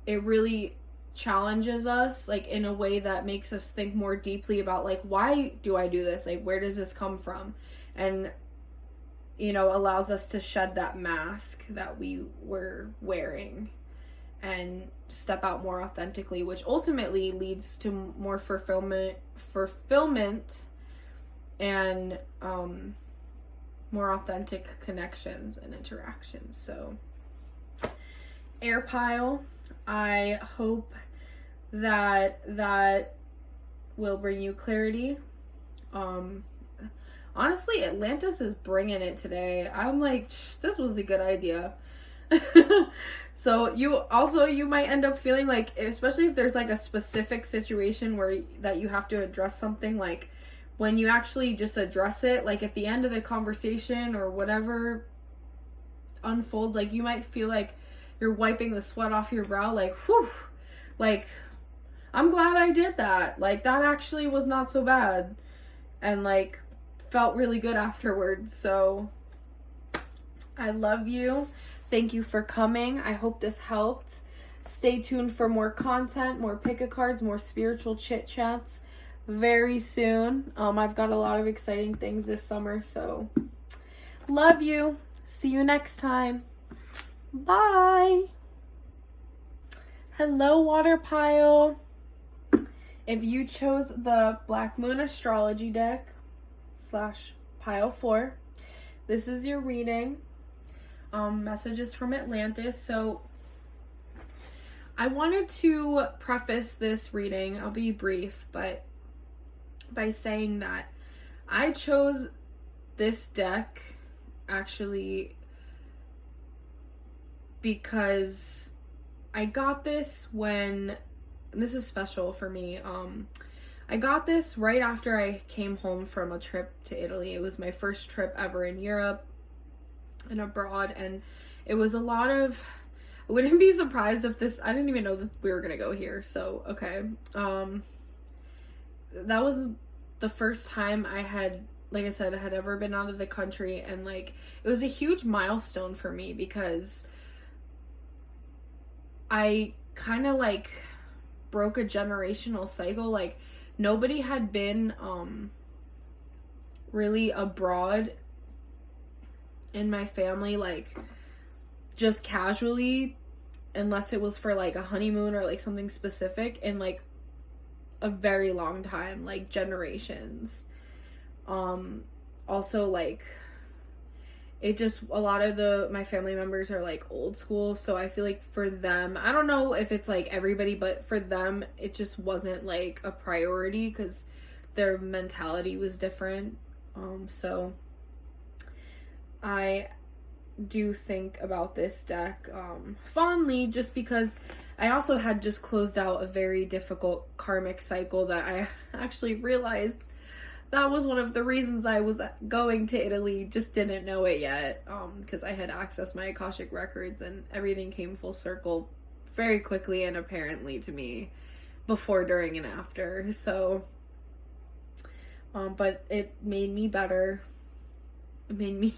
it really challenges us, like, in a way that makes us think more deeply about, like, why do I do this? Like, where does this come from? And, you know, allows us to shed that mask that we were wearing and step out more authentically, which ultimately leads to more fulfillment and more authentic connections and interactions. So, air pile, I hope that will bring you clarity. Honestly, Atlantis is bringing it today. I'm like, this was a good idea. So you might end up feeling like, especially if there's like a specific situation where that you have to address something, like when you actually just address it, like at the end of the conversation or whatever unfolds, like you might feel like you're wiping the sweat off your brow, like, whew, like, I'm glad I did that. Like, that actually was not so bad. And, like, felt really good afterwards. So, I love you. Thank you for coming. I hope this helped. Stay tuned for more content, more pick-a-cards, more spiritual chit-chats very soon. I've got a lot of exciting things this summer, so love you. See you next time. Bye. Hello, water pile. If you chose the Black Moon Astrology deck / pile 4, this is your reading. Messages from Atlantis. So I wanted to preface this reading, I'll be brief, but by saying that I chose this deck actually because I got this when, and this is special for me, I got this right after I came home from a trip to Italy. It was my first trip ever in Europe and abroad, and it was a lot of, I wouldn't be surprised if this, I didn't even know that we were gonna go here, so okay. That was the first time I had, like I said, I had ever been out of the country, and like it was a huge milestone for me because I kind of like broke a generational cycle. Like nobody had been really abroad in my family, like just casually, unless it was for like a honeymoon or like something specific, in like a very long time, like generations. Also like it just, a lot of my family members are like old school, so I feel like for them, I don't know if it's like everybody, but for them it just wasn't like a priority because their mentality was different. So I do think about this deck fondly, just because I also had just closed out a very difficult karmic cycle that I actually realized that was one of the reasons I was going to Italy, just didn't know it yet, because I had accessed my Akashic records and everything came full circle very quickly and apparently to me, before, during, and after. So but it made me better, it made me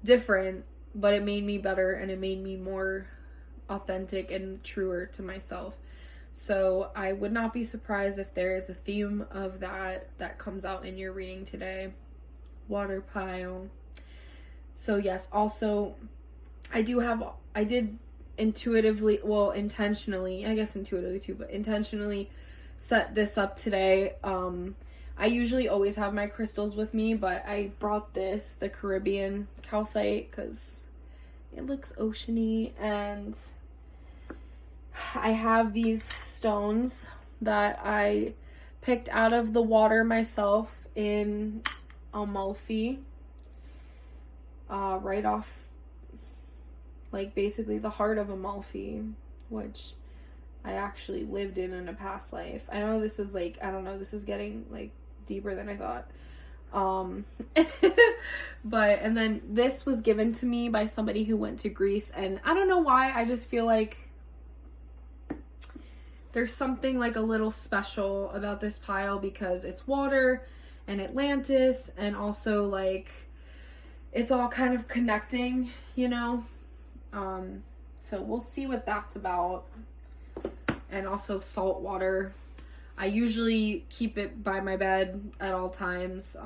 different, but it made me better, and it made me more authentic and truer to myself. So I would not be surprised if there is a theme of that comes out in your reading today. Water pile. So yes, also I did intuitively, well, intentionally, I guess intuitively too, but intentionally set this up today. I usually always have my crystals with me, but I brought this, the Caribbean calcite, because it looks oceany, and I have these stones that I picked out of the water myself in Amalfi, right off, like basically the heart of Amalfi, which I actually lived in a past life. I know this is like, I don't know, this is getting like deeper than I thought. But, and then this was given to me by somebody who went to Greece, and I don't know why, I just feel like there's something like a little special about this pile because it's water and Atlantis, and also like it's all kind of connecting, you know? So we'll see what that's about. And also salt water. I usually keep it by my bed at all times,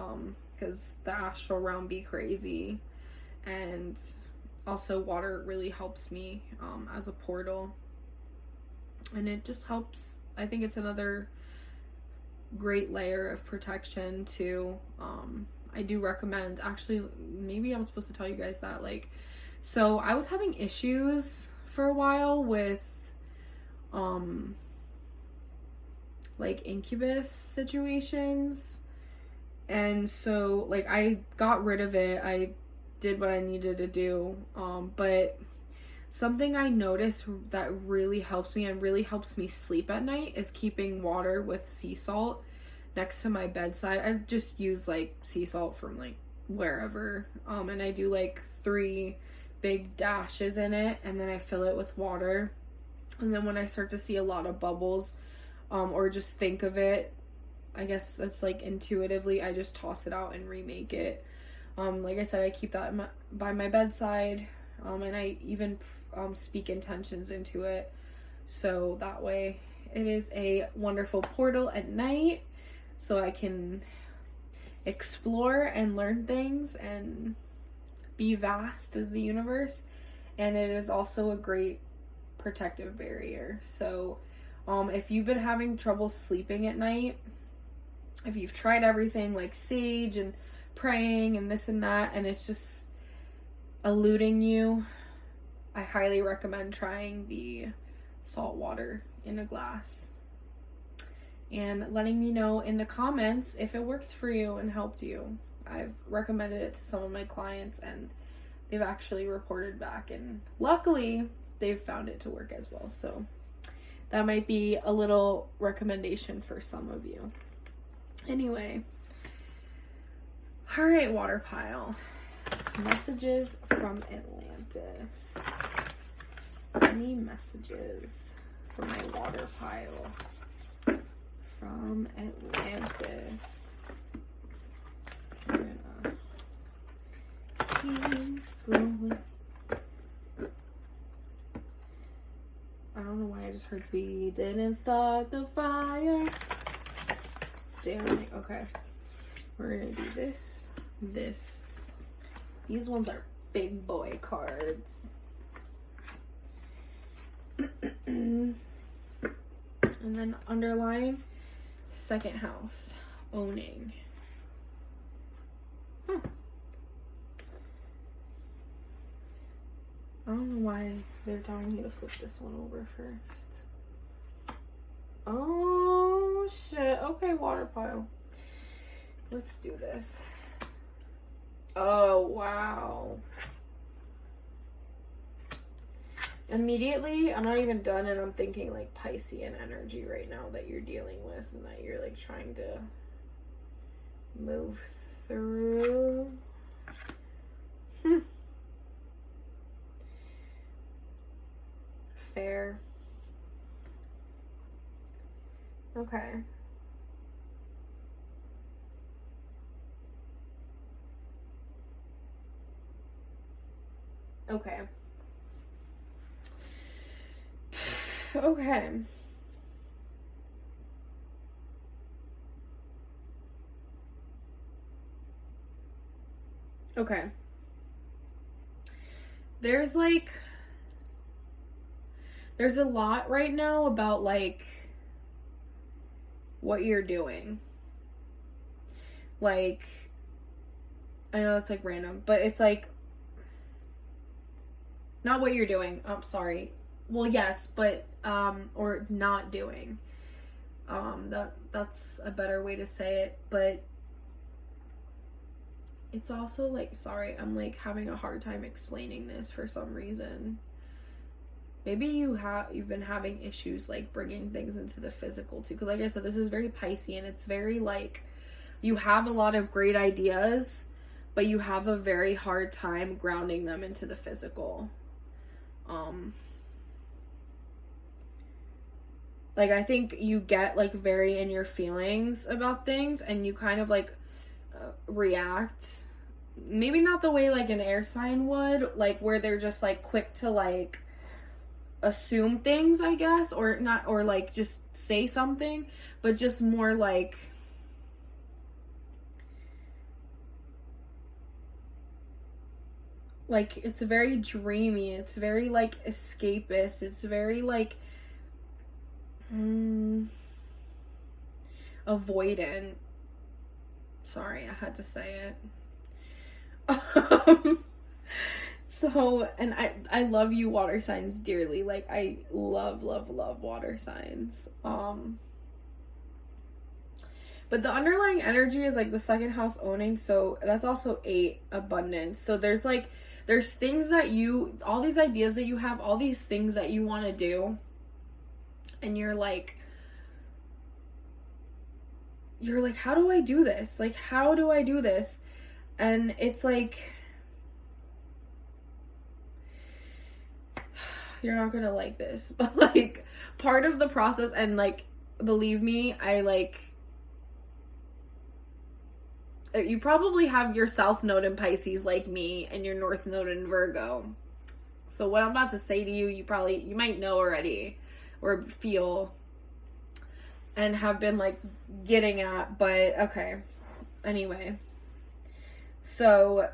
because the astral realm be crazy. And also water really helps me as a portal. And it just helps, I think it's another great layer of protection too. I do recommend, actually, maybe I'm supposed to tell you guys that, like, so I was having issues for a while with like incubus situations, and so like I got rid of it, I did what I needed to do, but Something I notice that really helps me and really helps me sleep at night is keeping water with sea salt next to my bedside. I just use like sea salt from like wherever, and I do like 3 big dashes in it, and then I fill it with water. And then when I start to see a lot of bubbles, or just think of it, I guess that's like intuitively, I just toss it out and remake it. Like I said, I keep that by my bedside, and I even speak intentions into it, so that way it is a wonderful portal at night, so I can explore and learn things and be vast as the universe. And it is also a great protective barrier. So if you've been having trouble sleeping at night, if you've tried everything like sage and praying and this and that, and it's just eluding you, I highly recommend trying the salt water in a glass and letting me know in the comments if it worked for you and helped you. I've recommended it to some of my clients and they've actually reported back, and luckily they've found it to work as well. So that might be a little recommendation for some of you. Anyway, all right, water pile. Messages from Atlantis. Any messages for my water pile from Atlantis? I'm gonna keep going. I don't know why I just heard we didn't start the fire. Damn, okay. We're gonna do this. These ones are big boy cards. And then underlying, second house, owning. Huh. I don't know why they're telling me to flip this one over first. Oh shit. Okay, water pile. Let's do this. Oh wow. Immediately, I'm not even done and I'm thinking like Piscean energy right now that you're dealing with and that you're like trying to move through. Fair. Okay. Okay. Okay. Okay. There's a lot right now about like what you're doing. Like, I know it's like random, but it's like not what you're doing. I'm sorry. Well, yes, but or not doing. That's a better way to say it, but it's also like, sorry, I'm like having a hard time explaining this for some reason. Maybe you've been having issues like bringing things into the physical too, because like I said, this is very Piscean. It's very like you have a lot of great ideas, but you have a very hard time grounding them into the physical. Like I think you get like very in your feelings about things and you kind of like react, maybe not the way like an air sign would, like where they're just like quick to like assume things, I guess, or not, or like just say something, but just more like it's very dreamy, it's very like escapist, it's very like avoidant. Sorry, I had to say it. So, and I love you water signs dearly. Like I love water signs. But the underlying energy is like the second house owning, so that's also 8 abundance. So there's like there's things that all these ideas that you have, all these things that you want to do, and you're like, how do I do this? Like, how do I do this? And it's like, you're not gonna like this, but like, part of the process, and like, believe me, you probably have your South Node in Pisces like me, and your North Node in Virgo. So what I'm about to say to you, you might know already, or feel, and have been like getting at, but okay. Anyway. So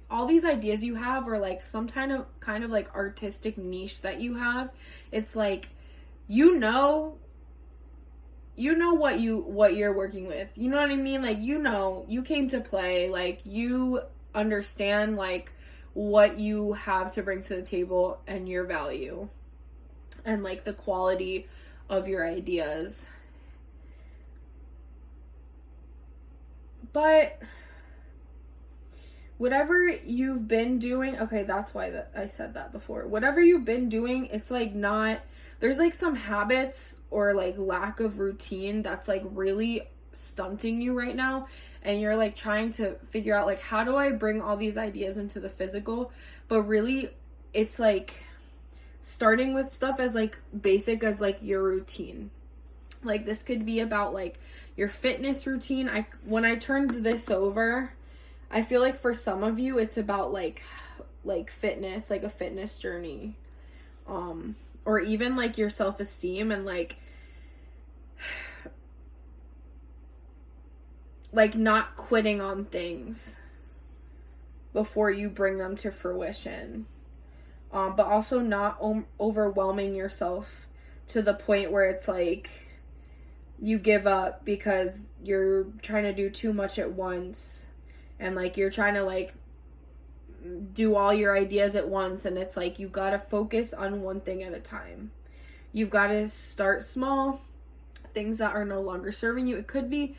all these ideas you have, or like some kind of like artistic niche that you have, it's like, you know what you're working with. You know what I mean? Like, you came to play, like, you understand like what you have to bring to the table and your value and like the quality of your ideas. But whatever you've been doing, okay, that's why I said that before. Whatever you've been doing, it's like there's like some habits or like lack of routine that's like really stunting you right now. And you're like trying to figure out like, how do I bring all these ideas into the physical? But really, it's like starting with stuff as like basic as like your routine. Like, this could be about like your fitness routine. When I turned this over, I feel like for some of you, it's about like fitness, like a fitness journey. Or even like your self-esteem, and like not quitting on things before you bring them to fruition. But also not overwhelming yourself to the point where it's like you give up because you're trying to do too much at once, and like you're trying to like do all your ideas at once, and it's like you gotta focus on one thing at a time. You've got to start small, things that are no longer serving you. It could be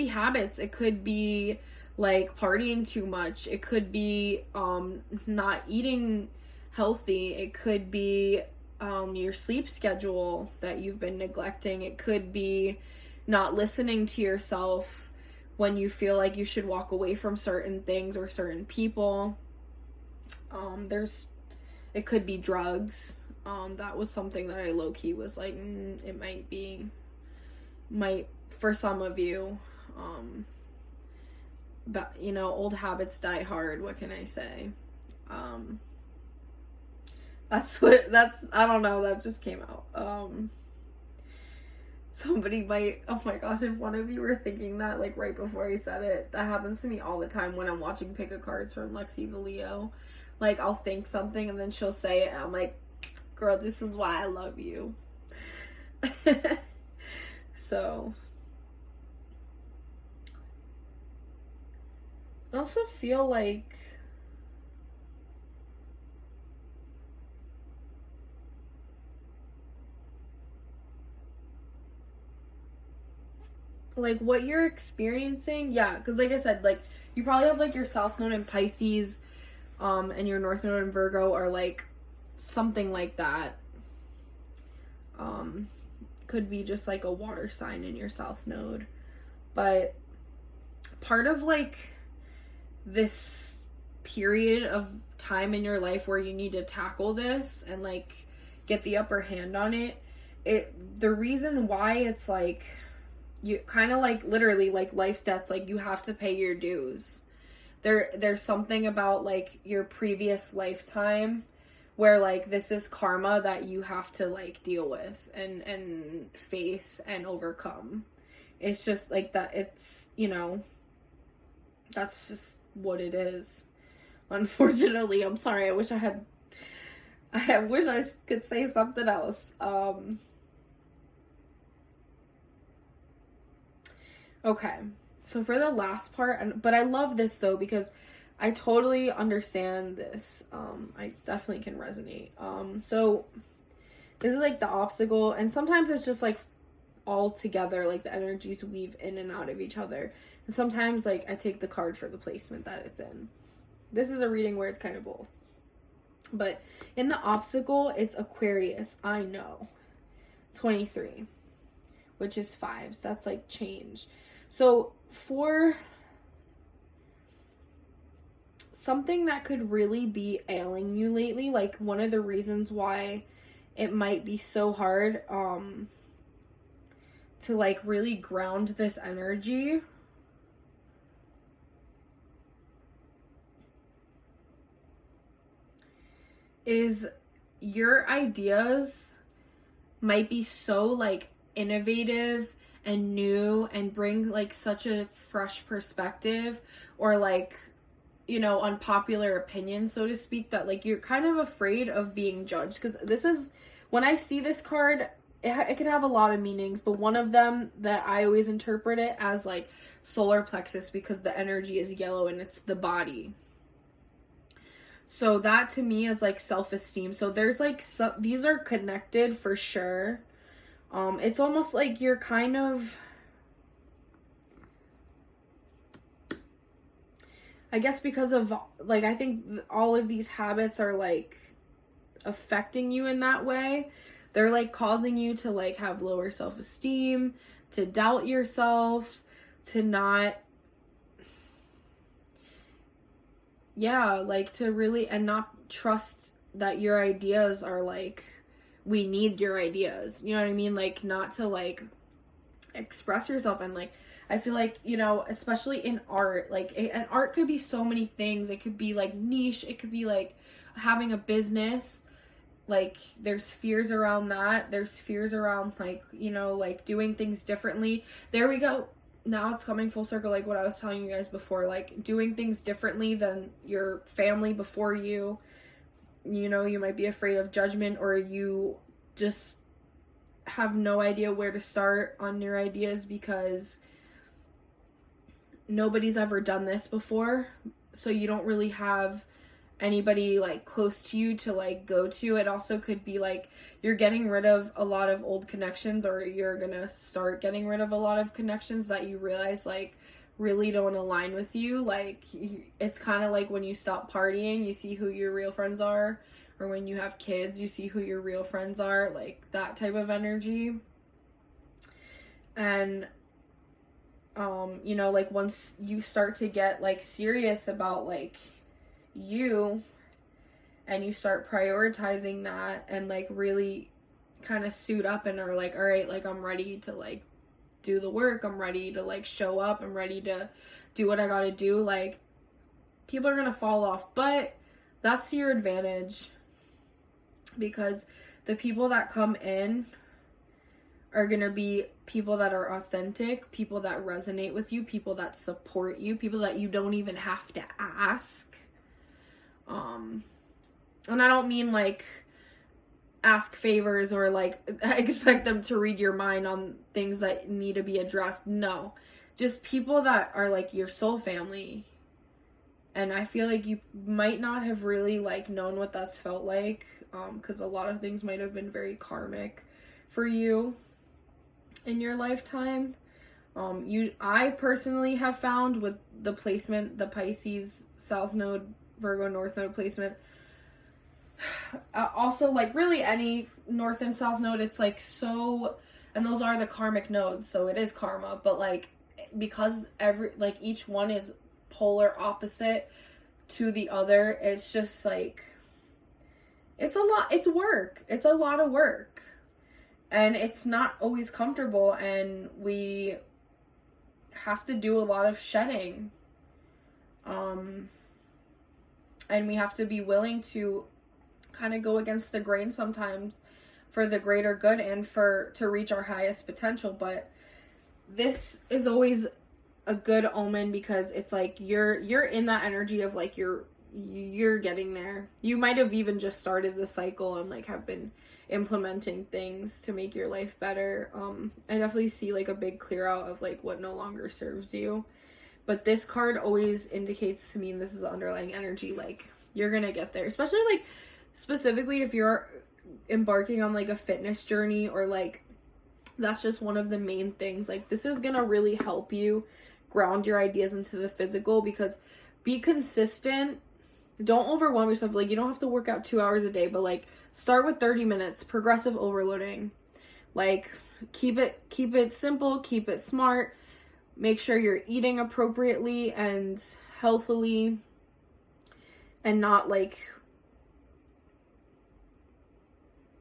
habits. It could be like partying too much. It could be not eating healthy. It could be your sleep schedule that you've been neglecting. It could be not listening to yourself when you feel like you should walk away from certain things or certain people. It could be drugs. That was something that I low-key was like, it might for some of you. But old habits die hard. What can I say? I don't know, that just came out. Somebody might, oh my gosh, if one of you were thinking that like right before I said it, that happens to me all the time when I'm watching Pick a Cards from Lexi the Leo. Like, I'll think something and then she'll say it and I'm like, girl, this is why I love you. So I also feel like what you're experiencing, yeah, because like I said, like you probably have like your South Node in Pisces, and your North Node in Virgo, or like something like that. Could be just like a water sign in your South Node, but part of like this period of time in your life where you need to tackle this and like get the upper hand on it, the reason why it's like you kind of like literally like life debts, like you have to pay your dues. There's something about like your previous lifetime where like this is karma that you have to like deal with and face and overcome. It's just like that. It's, that's just what it is. Unfortunately, I'm sorry. I wish I wish I could say something else. Okay, so for the last part, but I love this though because I totally understand this. I definitely can resonate. So this is like the obstacle, and sometimes it's just like all together, like the energies weave in and out of each other. And sometimes, like, I take the card for the placement that it's in. This is a reading where it's kind of both. But in the obstacle, it's Aquarius. I know. 23, which is 5s. That's like change. So for something that could really be ailing you lately, like one of the reasons why it might be so hard to like really ground this energy is your ideas might be so like innovative and new and bring like such a fresh perspective, or like, you know, unpopular opinion, so to speak, that like you're kind of afraid of being judged. Because this is, when I see this card, it can have a lot of meanings, but one of them that I always interpret it as like solar plexus, because the energy is yellow and it's the body. So that to me is like self-esteem. So there's like these are connected for sure. It's almost like you're kind of, I guess because of like, I think all of these habits are like affecting you in that way. They're like causing you to like have lower self-esteem, to doubt yourself, to not, like to really, and not trust that your ideas are like, we need your ideas, you know what I mean? Like not to like express yourself. And like, I feel like, you know, especially in art, like and art could be so many things. It could be like niche, it could be like having a business. Like there's fears around that. There's fears around like, you know, like doing things differently. There we go. Now it's coming full circle, like what I was telling you guys before, like doing things differently than your family before you. You know, you might be afraid of judgment, or you just have no idea where to start on your ideas because nobody's ever done this before. So you don't really have anybody like close to you to like go to. It also could be like you're getting rid of a lot of old connections, or you're gonna start getting rid of a lot of connections that you realize like really don't align with you. Like it's kind of like when you stop partying, you see who your real friends are, or when you have kids, you see who your real friends are, like that type of energy. And you know, like once you start to get like serious about like you, and you start prioritizing that and like really kind of suit up and are like, all right, like I'm ready to like do the work, I'm ready to like show up, I'm ready to do what I gotta do, like people are gonna fall off. But that's to your advantage, because the people that come in are gonna be people that are authentic, people that resonate with you, people that support you, people that you don't even have to ask. And I don't mean like ask favors or like expect them to read your mind on things that need to be addressed. No, just people that are like your soul family. And I feel like you might not have really like known what that's felt like, because a lot of things might have been very karmic for you in your lifetime. I personally have found with the placement, the Pisces South Node, Virgo North Node placement, also like really any North and South Node, it's like so, and those are the karmic nodes, so it is karma, but like because each one is polar opposite to the other, it's just like it's a lot of work, and it's not always comfortable, and we have to do a lot of shedding, and we have to be willing to kind of go against the grain sometimes for the greater good and to reach our highest potential. But this is always a good omen, because it's like you're in that energy of like you're getting there. You might have even just started the cycle and like have been implementing things to make your life better. I definitely see like a big clear out of like what no longer serves you. But this card always indicates to me, and this is the underlying energy, like you're gonna get there, especially like specifically if you're embarking on like a fitness journey, or like that's just one of the main things. Like this is gonna really help you ground your ideas into the physical, because be consistent. Don't overwhelm yourself. Like, you don't have to work out 2 hours a day, but like start with 30 minutes, progressive overloading. Like, keep it simple, keep it smart. Make sure you're eating appropriately and healthily, and not like,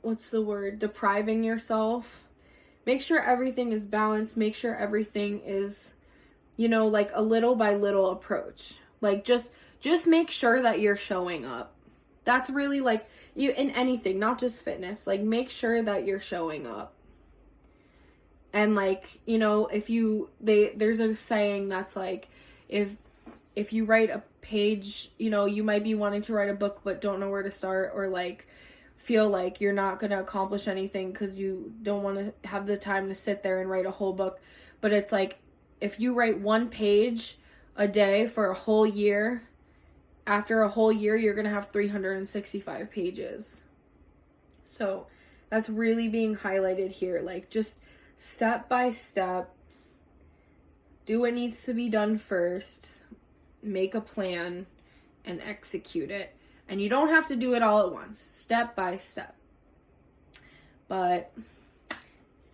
what's the word, depriving yourself. Make sure everything is balanced. Make sure everything is, like a little by little approach. Like, just make sure that you're showing up. That's really like, you in anything, not just fitness. Like, make sure that you're showing up. And like, there's a saying that's like, if you write a page, you might be wanting to write a book but don't know where to start, or like feel like you're not going to accomplish anything because you don't want to have the time to sit there and write a whole book. But it's like, if you write 1 page a day for a whole year, after a whole year, you're going to have 365 pages. So that's really being highlighted here. Like, just step by step, do what needs to be done first, make a plan, and execute it. And you don't have to do it all at once, step by step. But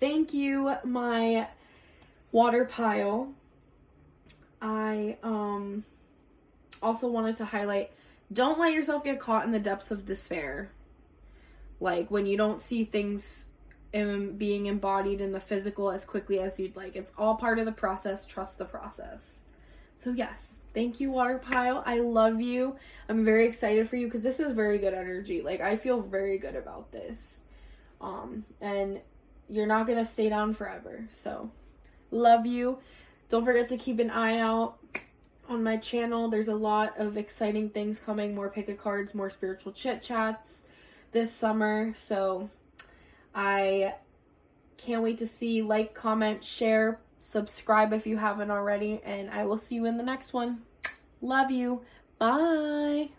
thank you, my water pile. I also wanted to highlight, don't let yourself get caught in the depths of despair. Like, when you don't see things being embodied in the physical as quickly as you'd like. It's all part of the process. Trust the process. So yes, thank you, water pile. I love you. I'm very excited for you because this is very good energy. Like, I feel very good about this. And you're not going to stay down forever. So love you. Don't forget to keep an eye out on my channel. There's a lot of exciting things coming. More pick a cards, more spiritual chit chats this summer. So I can't wait to see. Like, comment, share, subscribe if you haven't already, and I will see you in the next one. Love you. Bye.